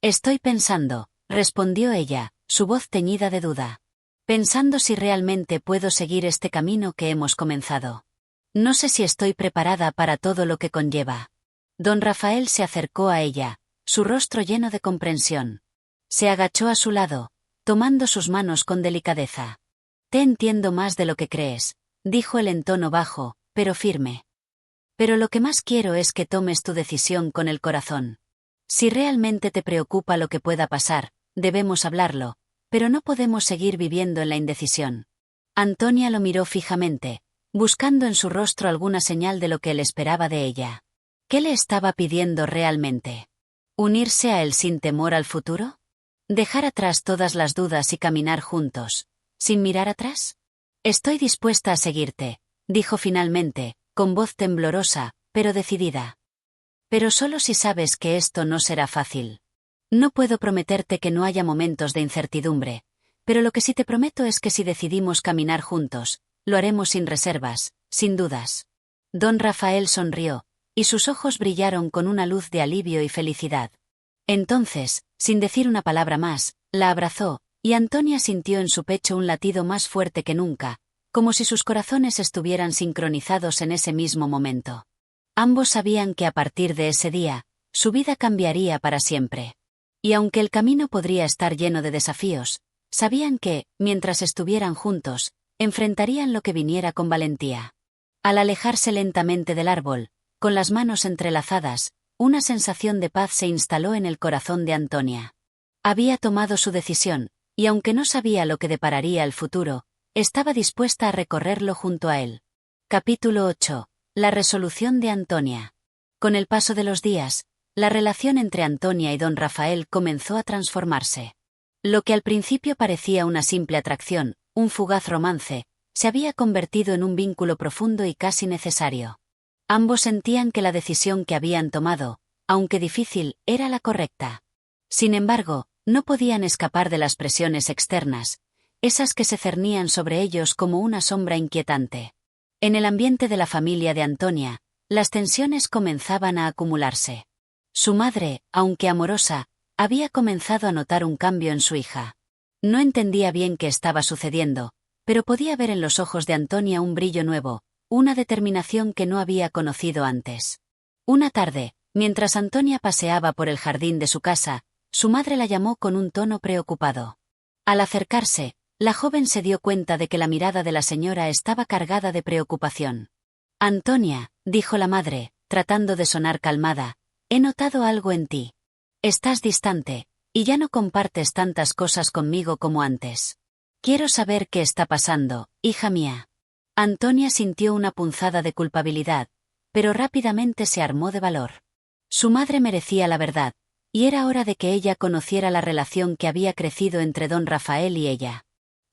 «Estoy pensando», respondió ella, su voz teñida de duda. «Pensando si realmente puedo seguir este camino que hemos comenzado. No sé si estoy preparada para todo lo que conlleva». Don Rafael se acercó a ella, su rostro lleno de comprensión. Se agachó a su lado, tomando sus manos con delicadeza. «Te entiendo más de lo que crees», dijo él en tono bajo, pero firme. «Pero lo que más quiero es que tomes tu decisión con el corazón. Si realmente te preocupa lo que pueda pasar, debemos hablarlo, pero no podemos seguir viviendo en la indecisión». Antonia lo miró fijamente, buscando en su rostro alguna señal de lo que él esperaba de ella. ¿Qué le estaba pidiendo realmente? ¿Unirse a él sin temor al futuro? ¿Dejar atrás todas las dudas y caminar juntos, sin mirar atrás? «Estoy dispuesta a seguirte», dijo finalmente, con voz temblorosa, pero decidida. «Pero solo si sabes que esto no será fácil. No puedo prometerte que no haya momentos de incertidumbre, pero lo que sí te prometo es que si decidimos caminar juntos, lo haremos sin reservas, sin dudas». Don Rafael sonrió, y sus ojos brillaron con una luz de alivio y felicidad. Entonces, sin decir una palabra más, la abrazó, y Antonia sintió en su pecho un latido más fuerte que nunca, como si sus corazones estuvieran sincronizados en ese mismo momento. Ambos sabían que a partir de ese día, su vida cambiaría para siempre. Y aunque el camino podría estar lleno de desafíos, sabían que, mientras estuvieran juntos, enfrentarían lo que viniera con valentía. Al alejarse lentamente del árbol, con las manos entrelazadas, una sensación de paz se instaló en el corazón de Antonia. Había tomado su decisión, y aunque no sabía lo que depararía el futuro, estaba dispuesta a recorrerlo junto a él. Capítulo 8. La resolución de Antonia. Con el paso de los días, la relación entre Antonia y don Rafael comenzó a transformarse. Lo que al principio parecía una simple atracción, un fugaz romance, se había convertido en un vínculo profundo y casi necesario. Ambos sentían que la decisión que habían tomado, aunque difícil, era la correcta. Sin embargo, no podían escapar de las presiones externas, esas que se cernían sobre ellos como una sombra inquietante. En el ambiente de la familia de Antonia, las tensiones comenzaban a acumularse. Su madre, aunque amorosa, había comenzado a notar un cambio en su hija. No entendía bien qué estaba sucediendo, pero podía ver en los ojos de Antonia un brillo nuevo, una determinación que no había conocido antes. Una tarde, mientras Antonia paseaba por el jardín de su casa, su madre la llamó con un tono preocupado. Al acercarse, la joven se dio cuenta de que la mirada de la señora estaba cargada de preocupación. «Antonia», dijo la madre, tratando de sonar calmada, «he notado algo en ti. Estás distante, y ya no compartes tantas cosas conmigo como antes. Quiero saber qué está pasando, hija mía». Antonia sintió una punzada de culpabilidad, pero rápidamente se armó de valor. Su madre merecía la verdad, y era hora de que ella conociera la relación que había crecido entre don Rafael y ella.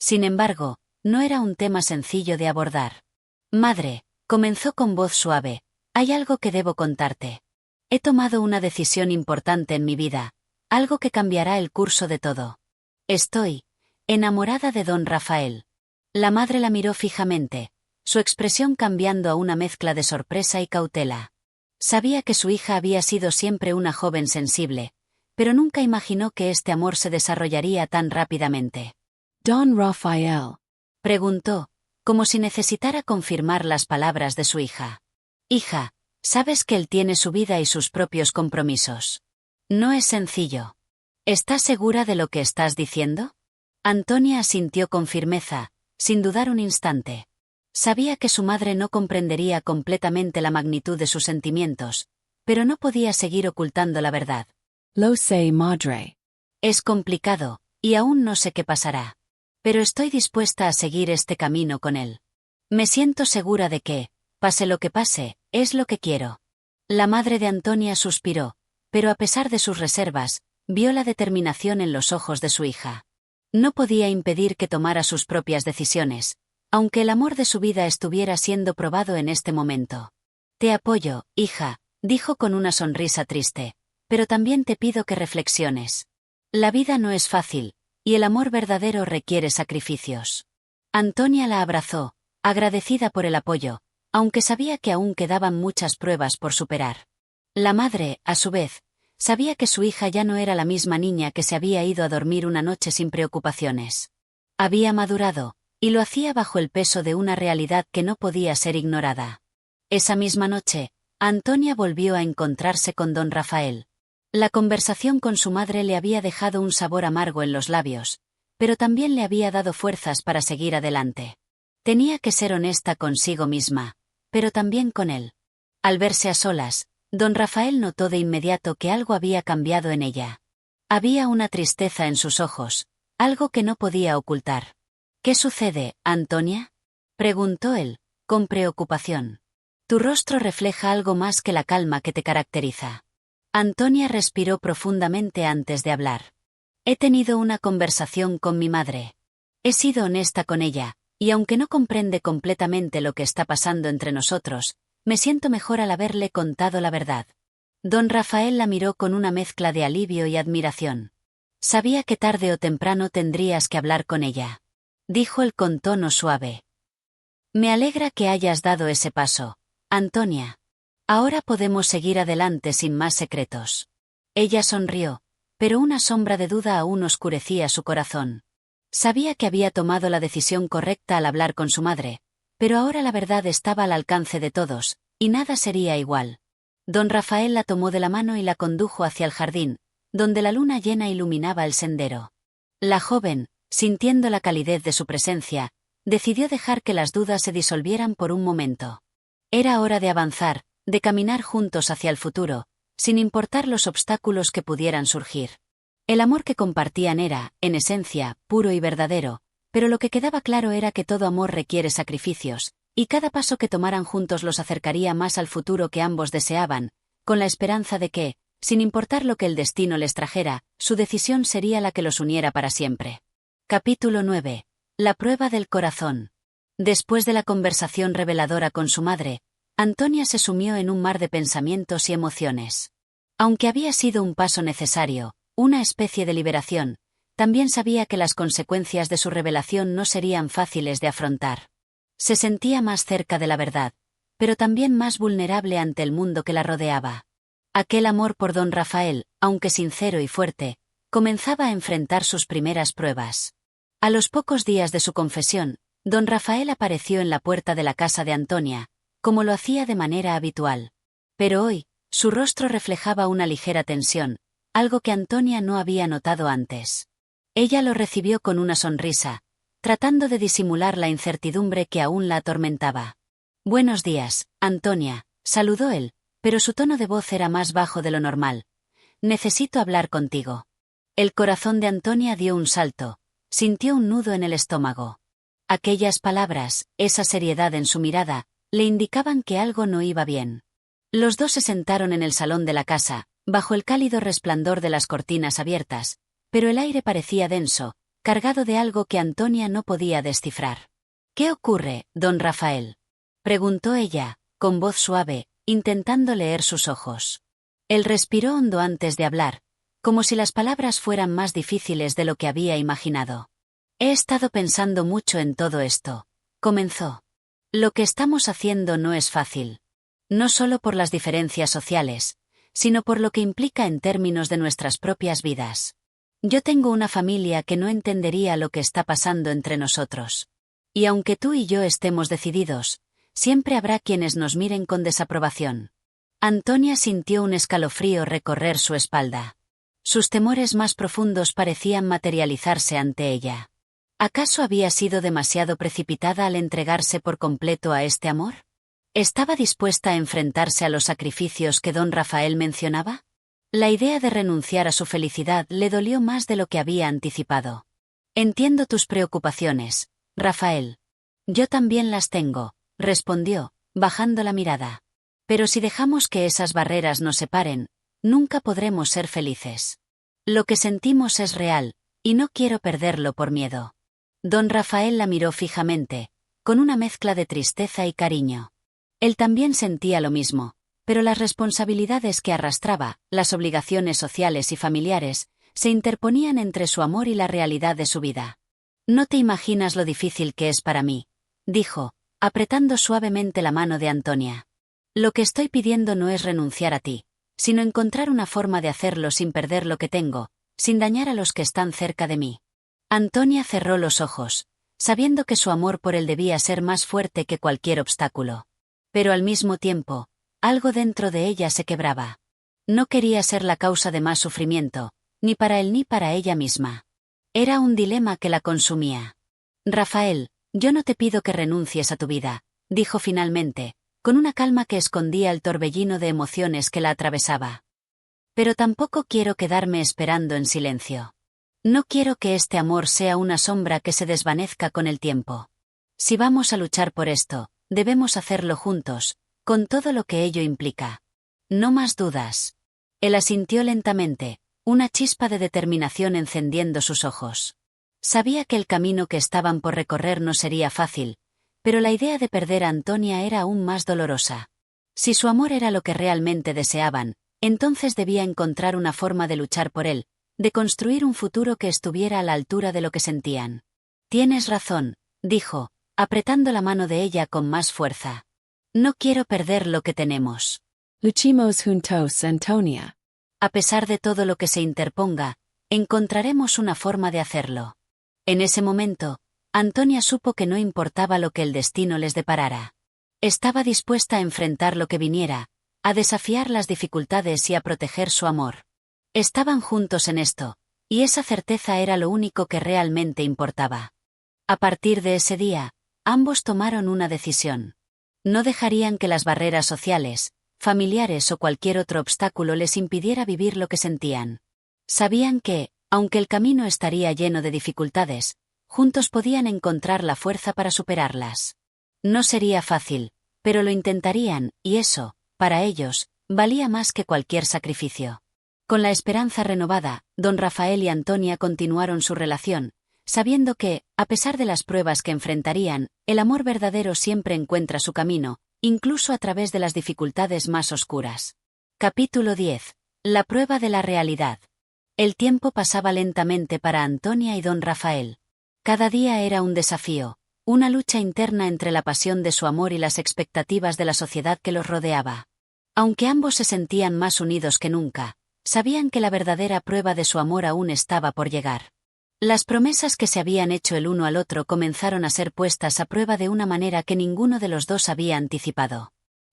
Sin embargo, no era un tema sencillo de abordar. «Madre», comenzó con voz suave, «hay algo que debo contarte. He tomado una decisión importante en mi vida, algo que cambiará el curso de todo. Estoy enamorada de don Rafael». La madre la miró fijamente, su expresión cambiando a una mezcla de sorpresa y cautela. Sabía que su hija había sido siempre una joven sensible, pero nunca imaginó que este amor se desarrollaría tan rápidamente. «Don Rafael», preguntó, como si necesitara confirmar las palabras de su hija. «Hija, sabes que él tiene su vida y sus propios compromisos. No es sencillo. ¿Estás segura de lo que estás diciendo?» Antonia asintió con firmeza, sin dudar un instante. Sabía que su madre no comprendería completamente la magnitud de sus sentimientos, pero no podía seguir ocultando la verdad. «Lo sé, madre». «Es complicado, y aún no sé qué pasará. Pero estoy dispuesta a seguir este camino con él. Me siento segura de que, pase lo que pase, es lo que quiero». La madre de Antonia suspiró, pero a pesar de sus reservas, vio la determinación en los ojos de su hija. No podía impedir que tomara sus propias decisiones, aunque el amor de su vida estuviera siendo probado en este momento. «Te apoyo, hija», dijo con una sonrisa triste, «pero también te pido que reflexiones. La vida no es fácil, y el amor verdadero requiere sacrificios». Antonia la abrazó, agradecida por el apoyo, aunque sabía que aún quedaban muchas pruebas por superar. La madre, a su vez, sabía que su hija ya no era la misma niña que se había ido a dormir una noche sin preocupaciones. Había madurado, y lo hacía bajo el peso de una realidad que no podía ser ignorada. Esa misma noche, Antonia volvió a encontrarse con don Rafael. La conversación con su madre le había dejado un sabor amargo en los labios, pero también le había dado fuerzas para seguir adelante. Tenía que ser honesta consigo misma, pero también con él. Al verse a solas, don Rafael notó de inmediato que algo había cambiado en ella. Había una tristeza en sus ojos, algo que no podía ocultar. «¿Qué sucede, Antonia?», preguntó él, con preocupación. «Tu rostro refleja algo más que la calma que te caracteriza». Antonia respiró profundamente antes de hablar. «He tenido una conversación con mi madre. He sido honesta con ella, y aunque no comprende completamente lo que está pasando entre nosotros, me siento mejor al haberle contado la verdad». Don Rafael la miró con una mezcla de alivio y admiración. «Sabía que tarde o temprano tendrías que hablar con ella», dijo él con tono suave. «Me alegra que hayas dado ese paso, Antonia. Ahora podemos seguir adelante sin más secretos». Ella sonrió, pero una sombra de duda aún oscurecía su corazón. Sabía que había tomado la decisión correcta al hablar con su madre, pero ahora la verdad estaba al alcance de todos, y nada sería igual. Don Rafael la tomó de la mano y la condujo hacia el jardín, donde la luna llena iluminaba el sendero. La joven, sintiendo la calidez de su presencia, decidió dejar que las dudas se disolvieran por un momento. Era hora de avanzar, de caminar juntos hacia el futuro, sin importar los obstáculos que pudieran surgir. El amor que compartían era, en esencia, puro y verdadero, pero lo que quedaba claro era que todo amor requiere sacrificios, y cada paso que tomaran juntos los acercaría más al futuro que ambos deseaban, con la esperanza de que, sin importar lo que el destino les trajera, su decisión sería la que los uniera para siempre. Capítulo 9. La prueba del corazón. Después de la conversación reveladora con su madre, Antonia se sumió en un mar de pensamientos y emociones. Aunque había sido un paso necesario, una especie de liberación, también sabía que las consecuencias de su revelación no serían fáciles de afrontar. Se sentía más cerca de la verdad, pero también más vulnerable ante el mundo que la rodeaba. Aquel amor por don Rafael, aunque sincero y fuerte, comenzaba a enfrentar sus primeras pruebas. A los pocos días de su confesión, don Rafael apareció en la puerta de la casa de Antonia, como lo hacía de manera habitual. Pero hoy, su rostro reflejaba una ligera tensión, algo que Antonia no había notado antes. Ella lo recibió con una sonrisa, tratando de disimular la incertidumbre que aún la atormentaba. «Buenos días, Antonia», saludó él, pero su tono de voz era más bajo de lo normal. «Necesito hablar contigo». El corazón de Antonia dio un salto, sintió un nudo en el estómago. Aquellas palabras, esa seriedad en su mirada, le indicaban que algo no iba bien. Los dos se sentaron en el salón de la casa, bajo el cálido resplandor de las cortinas abiertas, pero el aire parecía denso, cargado de algo que Antonia no podía descifrar. «¿Qué ocurre, don Rafael?», preguntó ella, con voz suave, intentando leer sus ojos. Él respiró hondo antes de hablar, como si las palabras fueran más difíciles de lo que había imaginado. «He estado pensando mucho en todo esto», comenzó. «Lo que estamos haciendo no es fácil. No solo por las diferencias sociales, sino por lo que implica en términos de nuestras propias vidas. Yo tengo una familia que no entendería lo que está pasando entre nosotros. Y aunque tú y yo estemos decididos, siempre habrá quienes nos miren con desaprobación». Antonia sintió un escalofrío recorrer su espalda. Sus temores más profundos parecían materializarse ante ella. ¿Acaso había sido demasiado precipitada al entregarse por completo a este amor? ¿Estaba dispuesta a enfrentarse a los sacrificios que don Rafael mencionaba? La idea de renunciar a su felicidad le dolió más de lo que había anticipado. «Entiendo tus preocupaciones, Rafael». «Yo también las tengo», respondió, bajando la mirada. «Pero si dejamos que esas barreras nos separen, nunca podremos ser felices. Lo que sentimos es real, y no quiero perderlo por miedo». Don Rafael la miró fijamente, con una mezcla de tristeza y cariño. Él también sentía lo mismo, pero las responsabilidades que arrastraba, las obligaciones sociales y familiares, se interponían entre su amor y la realidad de su vida. «No te imaginas lo difícil que es para mí», dijo, apretando suavemente la mano de Antonia. «Lo que estoy pidiendo no es renunciar a ti, sino encontrar una forma de hacerlo sin perder lo que tengo, sin dañar a los que están cerca de mí». Antonia cerró los ojos, sabiendo que su amor por él debía ser más fuerte que cualquier obstáculo. Pero al mismo tiempo, algo dentro de ella se quebraba. No quería ser la causa de más sufrimiento, ni para él ni para ella misma. Era un dilema que la consumía. «Rafael, yo no te pido que renuncies a tu vida», dijo finalmente, con una calma que escondía el torbellino de emociones que la atravesaba. «Pero tampoco quiero quedarme esperando en silencio. No quiero que este amor sea una sombra que se desvanezca con el tiempo. Si vamos a luchar por esto, debemos hacerlo juntos, con todo lo que ello implica. No más dudas». Él asintió lentamente, una chispa de determinación encendiendo sus ojos. Sabía que el camino que estaban por recorrer no sería fácil, pero la idea de perder a Antonia era aún más dolorosa. Si su amor era lo que realmente deseaban, entonces debía encontrar una forma de luchar por él, de construir un futuro que estuviera a la altura de lo que sentían. «Tienes razón», dijo, apretando la mano de ella con más fuerza. «No quiero perder lo que tenemos. Luchimos juntos, Antonia». A pesar de todo lo que se interponga, encontraremos una forma de hacerlo. En ese momento, Antonia supo que no importaba lo que el destino les deparara. Estaba dispuesta a enfrentar lo que viniera, a desafiar las dificultades y a proteger su amor. Estaban juntos en esto, y esa certeza era lo único que realmente importaba. A partir de ese día, ambos tomaron una decisión. No dejarían que las barreras sociales, familiares o cualquier otro obstáculo les impidiera vivir lo que sentían. Sabían que, aunque el camino estaría lleno de dificultades, juntos podían encontrar la fuerza para superarlas. No sería fácil, pero lo intentarían, y eso, para ellos, valía más que cualquier sacrificio. Con la esperanza renovada, don Rafael y Antonia continuaron su relación, sabiendo que, a pesar de las pruebas que enfrentarían, el amor verdadero siempre encuentra su camino, incluso a través de las dificultades más oscuras. Capítulo 10. La prueba de la realidad. El tiempo pasaba lentamente para Antonia y don Rafael. Cada día era un desafío, una lucha interna entre la pasión de su amor y las expectativas de la sociedad que los rodeaba. Aunque ambos se sentían más unidos que nunca, sabían que la verdadera prueba de su amor aún estaba por llegar. Las promesas que se habían hecho el uno al otro comenzaron a ser puestas a prueba de una manera que ninguno de los dos había anticipado.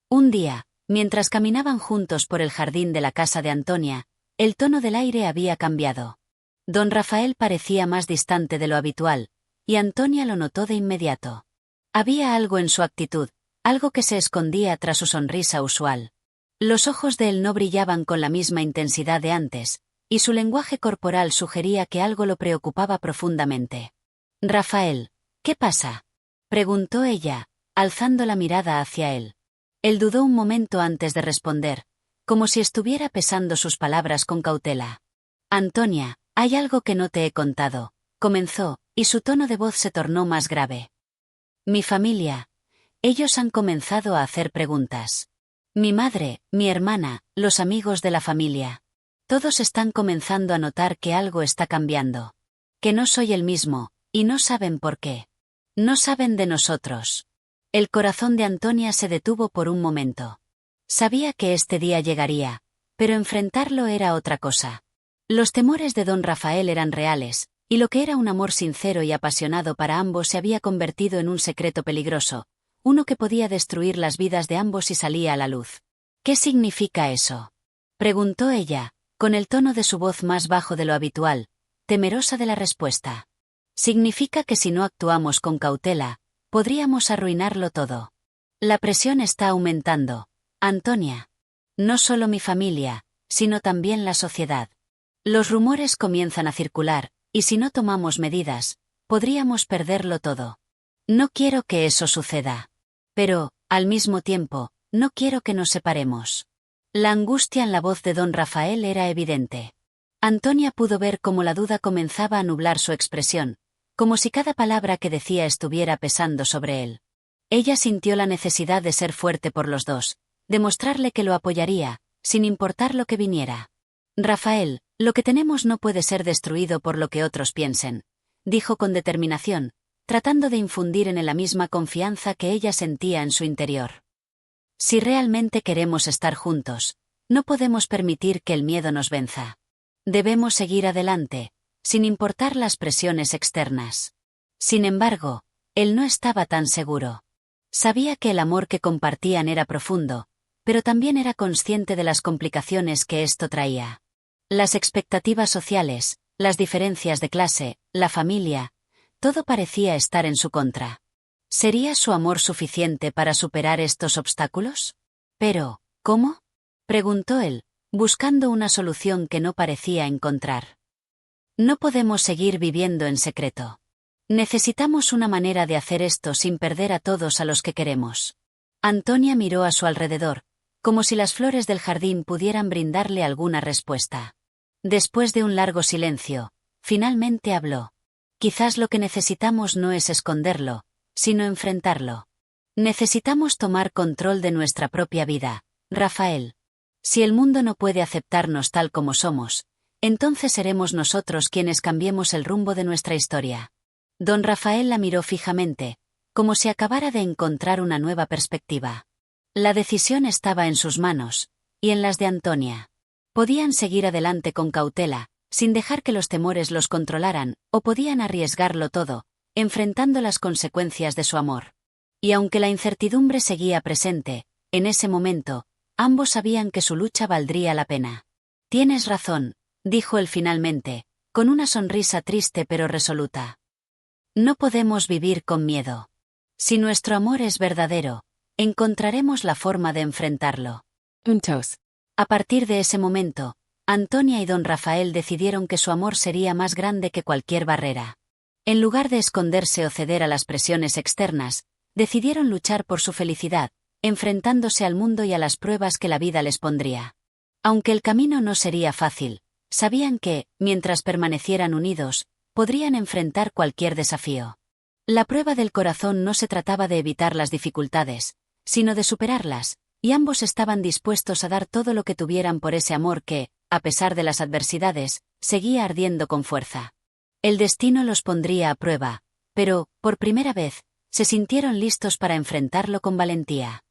Un día, mientras caminaban juntos por el jardín de la casa de Antonia, el tono del aire había cambiado. Don Rafael parecía más distante de lo habitual, y Antonia lo notó de inmediato. Había algo en su actitud, algo que se escondía tras su sonrisa usual. Los ojos de él no brillaban con la misma intensidad de antes, y su lenguaje corporal sugería que algo lo preocupaba profundamente. «Rafael, ¿qué pasa?», preguntó ella, alzando la mirada hacia él. Él dudó un momento antes de responder, como si estuviera pesando sus palabras con cautela. «Antonia, hay algo que no te he contado», comenzó, y su tono de voz se tornó más grave. «Mi familia. Ellos han comenzado a hacer preguntas. Mi madre, mi hermana, los amigos de la familia. Todos están comenzando a notar que algo está cambiando. Que no soy el mismo, y no saben por qué. No saben de nosotros». El corazón de Antonia se detuvo por un momento. Sabía que este día llegaría, pero enfrentarlo era otra cosa. Los temores de don Rafael eran reales, y lo que era un amor sincero y apasionado para ambos se había convertido en un secreto peligroso, uno que podía destruir las vidas de ambos si salía a la luz. «¿Qué significa eso?», preguntó ella, con el tono de su voz más bajo de lo habitual, temerosa de la respuesta. «Significa que si no actuamos con cautela, podríamos arruinarlo todo. La presión está aumentando, Antonia. No solo mi familia, sino también la sociedad. Los rumores comienzan a circular, y si no tomamos medidas, podríamos perderlo todo. No quiero que eso suceda. Pero, al mismo tiempo, no quiero que nos separemos». La angustia en la voz de don Rafael era evidente. Antonia pudo ver cómo la duda comenzaba a nublar su expresión, como si cada palabra que decía estuviera pesando sobre él. Ella sintió la necesidad de ser fuerte por los dos, demostrarle que lo apoyaría, sin importar lo que viniera. «Rafael, lo que tenemos no puede ser destruido por lo que otros piensen», dijo con determinación, tratando de infundir en él la misma confianza que ella sentía en su interior. «Si realmente queremos estar juntos, no podemos permitir que el miedo nos venza. Debemos seguir adelante, sin importar las presiones externas». Sin embargo, él no estaba tan seguro. Sabía que el amor que compartían era profundo, pero también era consciente de las complicaciones que esto traía. Las expectativas sociales, las diferencias de clase, la familia, todo parecía estar en su contra. ¿Sería su amor suficiente para superar estos obstáculos? Pero, ¿cómo?, preguntó él, buscando una solución que no parecía encontrar. «No podemos seguir viviendo en secreto. Necesitamos una manera de hacer esto sin perder a todos a los que queremos». Antonia miró a su alrededor, como si las flores del jardín pudieran brindarle alguna respuesta. Después de un largo silencio, finalmente habló. «Quizás lo que necesitamos no es esconderlo, sino enfrentarlo. Necesitamos tomar control de nuestra propia vida, Rafael. Si el mundo no puede aceptarnos tal como somos, entonces seremos nosotros quienes cambiemos el rumbo de nuestra historia». Don Rafael la miró fijamente, como si acabara de encontrar una nueva perspectiva. La decisión estaba en sus manos, y en las de Antonia. Podían seguir adelante con cautela, sin dejar que los temores los controlaran, o podían arriesgarlo todo, enfrentando las consecuencias de su amor. Y aunque la incertidumbre seguía presente, en ese momento, ambos sabían que su lucha valdría la pena. Tienes razón, dijo él finalmente, con una sonrisa triste pero resoluta. No podemos vivir con miedo. Si nuestro amor es verdadero, encontraremos la forma de enfrentarlo. Juntos. A partir de ese momento, Antonia y don Rafael decidieron que su amor sería más grande que cualquier barrera. En lugar de esconderse o ceder a las presiones externas, decidieron luchar por su felicidad, enfrentándose al mundo y a las pruebas que la vida les pondría. Aunque el camino no sería fácil, sabían que, mientras permanecieran unidos, podrían enfrentar cualquier desafío. La prueba del corazón no se trataba de evitar las dificultades, sino de superarlas, y ambos estaban dispuestos a dar todo lo que tuvieran por ese amor que, a pesar de las adversidades, seguía ardiendo con fuerza. El destino los pondría a prueba, pero, por primera vez, se sintieron listos para enfrentarlo con valentía.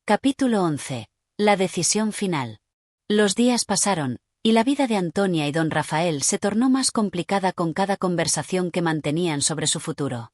Capítulo 11. La decisión final. Los días pasaron, y la vida de Antonia y don Rafael se tornó más complicada con cada conversación que mantenían sobre su futuro.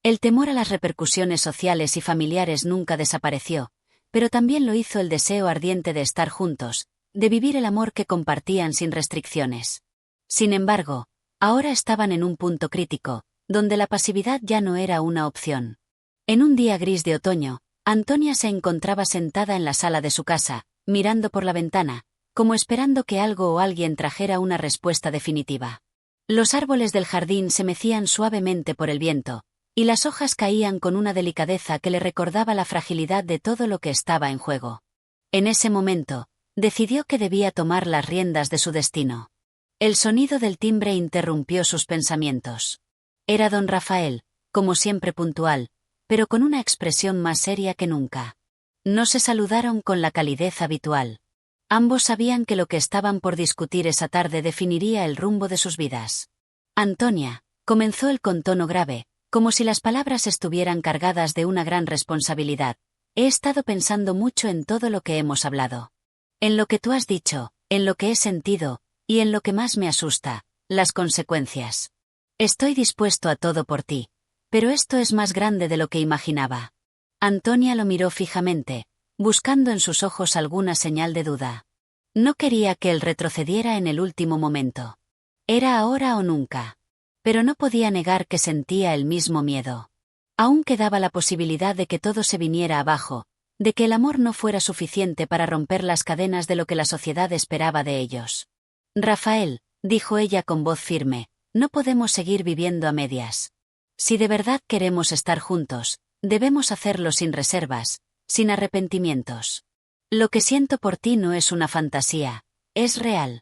El temor a las repercusiones sociales y familiares nunca desapareció, pero también lo hizo el deseo ardiente de estar juntos, de vivir el amor que compartían sin restricciones. Sin embargo, ahora estaban en un punto crítico, donde la pasividad ya no era una opción. En un día gris de otoño, Antonia se encontraba sentada en la sala de su casa, mirando por la ventana, como esperando que algo o alguien trajera una respuesta definitiva. Los árboles del jardín se mecían suavemente por el viento, y las hojas caían con una delicadeza que le recordaba la fragilidad de todo lo que estaba en juego. En ese momento, decidió que debía tomar las riendas de su destino. El sonido del timbre interrumpió sus pensamientos. Era don Rafael, como siempre puntual, pero con una expresión más seria que nunca. No se saludaron con la calidez habitual. Ambos sabían que lo que estaban por discutir esa tarde definiría el rumbo de sus vidas. Antonia, comenzó él con tono grave, como si las palabras estuvieran cargadas de una gran responsabilidad. He estado pensando mucho en todo lo que hemos hablado. En lo que tú has dicho, en lo que he sentido, y en lo que más me asusta, las consecuencias. Estoy dispuesto a todo por ti, pero esto es más grande de lo que imaginaba. Antonia lo miró fijamente, buscando en sus ojos alguna señal de duda. No quería que él retrocediera en el último momento. Era ahora o nunca. Pero no podía negar que sentía el mismo miedo. Aún quedaba la posibilidad de que todo se viniera abajo, de que el amor no fuera suficiente para romper las cadenas de lo que la sociedad esperaba de ellos. Rafael, dijo ella con voz firme, no podemos seguir viviendo a medias. Si de verdad queremos estar juntos, debemos hacerlo sin reservas, sin arrepentimientos. Lo que siento por ti no es una fantasía, es real.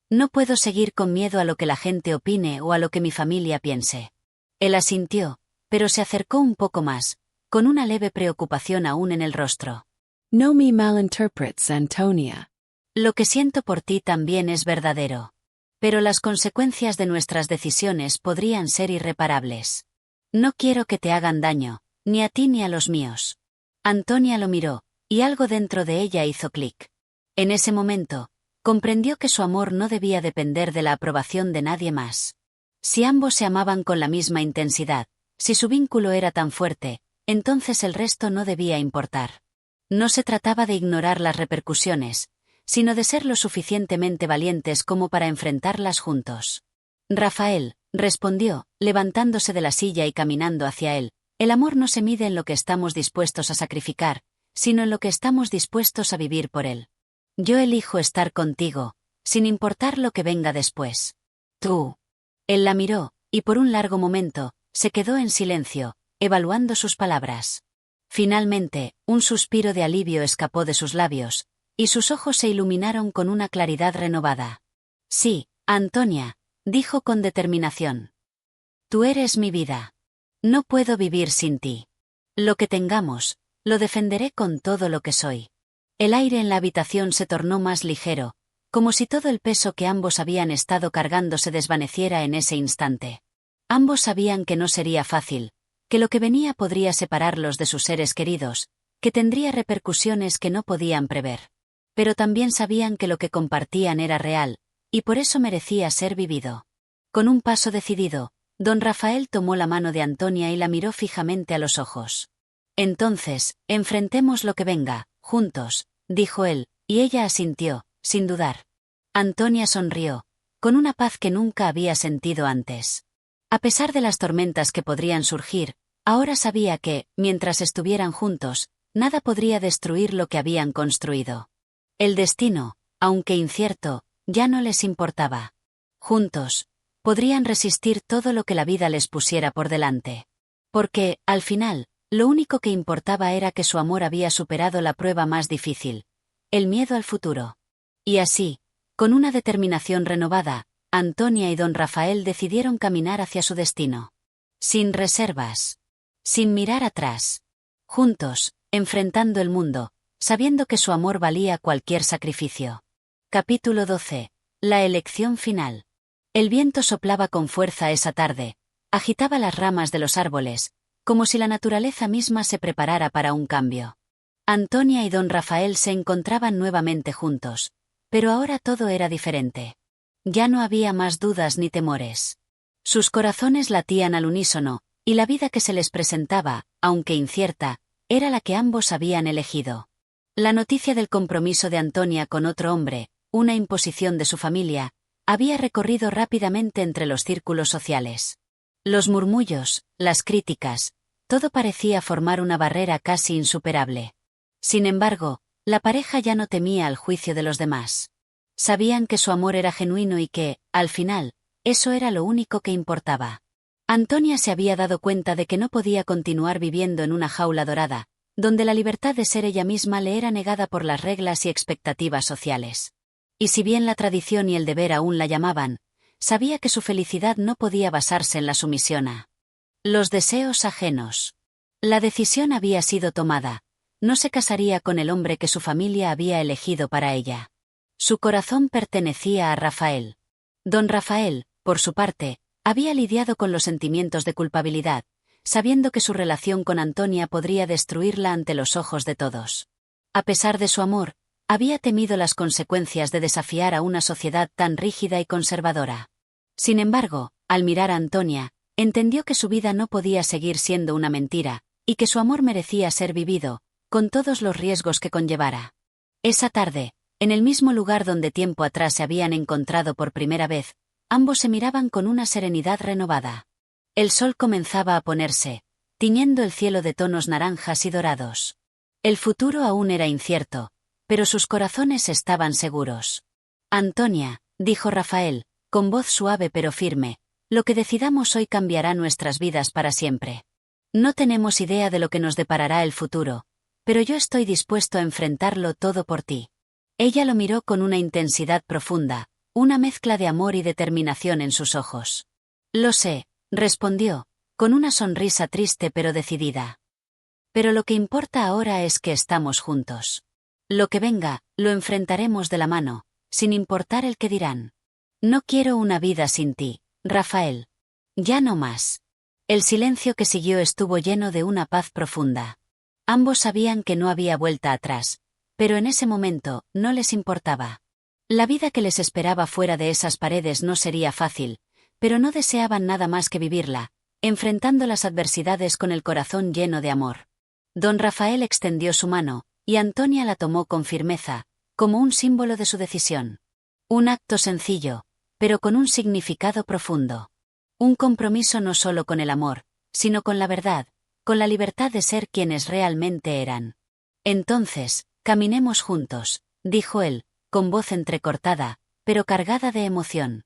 No puedo seguir con miedo a lo que la gente opine o a lo que mi familia piense. Él asintió, pero se acercó un poco más, con una leve preocupación aún en el rostro. No me malinterprets, Antonia. Lo que siento por ti también es verdadero. Pero las consecuencias de nuestras decisiones podrían ser irreparables. No quiero que te hagan daño, ni a ti ni a los míos. Antonia lo miró, y algo dentro de ella hizo clic. En ese momento, comprendió que su amor no debía depender de la aprobación de nadie más. Si ambos se amaban con la misma intensidad, si su vínculo era tan fuerte, entonces el resto no debía importar. No se trataba de ignorar las repercusiones, sino de ser lo suficientemente valientes como para enfrentarlas juntos. Rafael, respondió, levantándose de la silla y caminando hacia él, el amor no se mide en lo que estamos dispuestos a sacrificar, sino en lo que estamos dispuestos a vivir por él. Yo elijo estar contigo, sin importar lo que venga después. Tú. Él la miró, y por un largo momento, se quedó en silencio, evaluando sus palabras. Finalmente, un suspiro de alivio escapó de sus labios, y sus ojos se iluminaron con una claridad renovada. Sí, Antonia, dijo con determinación. Tú eres mi vida. No puedo vivir sin ti. Lo que tengamos, lo defenderé con todo lo que soy. El aire en la habitación se tornó más ligero, como si todo el peso que ambos habían estado cargando se desvaneciera en ese instante. Ambos sabían que no sería fácil, que lo que venía podría separarlos de sus seres queridos, que tendría repercusiones que no podían prever. Pero también sabían que lo que compartían era real, y por eso merecía ser vivido. Con un paso decidido, don Rafael tomó la mano de Antonia y la miró fijamente a los ojos. Entonces, enfrentemos lo que venga, juntos, dijo él, y ella asintió, sin dudar. Antonia sonrió, con una paz que nunca había sentido antes. A pesar de las tormentas que podrían surgir, ahora sabía que, mientras estuvieran juntos, nada podría destruir lo que habían construido. El destino, aunque incierto, ya no les importaba. Juntos, podrían resistir todo lo que la vida les pusiera por delante. Porque, al final, lo único que importaba era que su amor había superado la prueba más difícil, el miedo al futuro. Y así, con una determinación renovada, Antonia y don Rafael decidieron caminar hacia su destino. Sin reservas. Sin mirar atrás. Juntos, enfrentando el mundo, sabiendo que su amor valía cualquier sacrificio. Capítulo 12. La elección final. El viento soplaba con fuerza esa tarde, agitaba las ramas de los árboles, como si la naturaleza misma se preparara para un cambio. Antonia y don Rafael se encontraban nuevamente juntos, pero ahora todo era diferente. Ya no había más dudas ni temores. Sus corazones latían al unísono, y la vida que se les presentaba, aunque incierta, era la que ambos habían elegido. La noticia del compromiso de Antonia con otro hombre, una imposición de su familia, había recorrido rápidamente entre los círculos sociales. Los murmullos, las críticas, todo parecía formar una barrera casi insuperable. Sin embargo, la pareja ya no temía al juicio de los demás. Sabían que su amor era genuino y que, al final, eso era lo único que importaba. Antonia se había dado cuenta de que no podía continuar viviendo en una jaula dorada, donde la libertad de ser ella misma le era negada por las reglas y expectativas sociales. Y si bien la tradición y el deber aún la llamaban, sabía que su felicidad no podía basarse en la sumisión a los deseos ajenos. La decisión había sido tomada. No se casaría con el hombre que su familia había elegido para ella. Su corazón pertenecía a Rafael. Don Rafael, por su parte, había lidiado con los sentimientos de culpabilidad, sabiendo que su relación con Antonia podría destruirla ante los ojos de todos. A pesar de su amor, había temido las consecuencias de desafiar a una sociedad tan rígida y conservadora. Sin embargo, al mirar a Antonia, entendió que su vida no podía seguir siendo una mentira, y que su amor merecía ser vivido, con todos los riesgos que conllevara. Esa tarde, en el mismo lugar donde tiempo atrás se habían encontrado por primera vez, ambos se miraban con una serenidad renovada. El sol comenzaba a ponerse, tiñendo el cielo de tonos naranjas y dorados. El futuro aún era incierto, pero sus corazones estaban seguros. Antonia, dijo Rafael, con voz suave pero firme, lo que decidamos hoy cambiará nuestras vidas para siempre. No tenemos idea de lo que nos deparará el futuro, pero yo estoy dispuesto a enfrentarlo todo por ti. Ella lo miró con una intensidad profunda, una mezcla de amor y determinación en sus ojos. Lo sé, respondió, con una sonrisa triste pero decidida. Pero lo que importa ahora es que estamos juntos. Lo que venga, lo enfrentaremos de la mano, sin importar el que dirán. No quiero una vida sin ti, Rafael. Ya no más. El silencio que siguió estuvo lleno de una paz profunda. Ambos sabían que no había vuelta atrás, pero en ese momento no les importaba. La vida que les esperaba fuera de esas paredes no sería fácil, pero no deseaban nada más que vivirla, enfrentando las adversidades con el corazón lleno de amor. Don Rafael extendió su mano, y Antonia la tomó con firmeza, como un símbolo de su decisión. Un acto sencillo, pero con un significado profundo. Un compromiso no solo con el amor, sino con la verdad, con la libertad de ser quienes realmente eran. Entonces, caminemos juntos, dijo él, con voz entrecortada, pero cargada de emoción.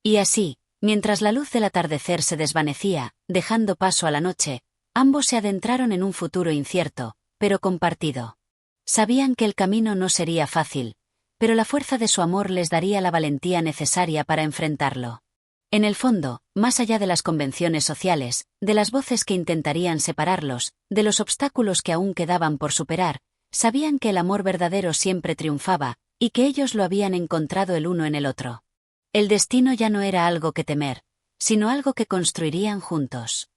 Y así, mientras la luz del atardecer se desvanecía, dejando paso a la noche, ambos se adentraron en un futuro incierto, pero compartido. Sabían que el camino no sería fácil, pero la fuerza de su amor les daría la valentía necesaria para enfrentarlo. En el fondo, más allá de las convenciones sociales, de las voces que intentarían separarlos, de los obstáculos que aún quedaban por superar, sabían que el amor verdadero siempre triunfaba, y que ellos lo habían encontrado el uno en el otro. El destino ya no era algo que temer, sino algo que construirían juntos.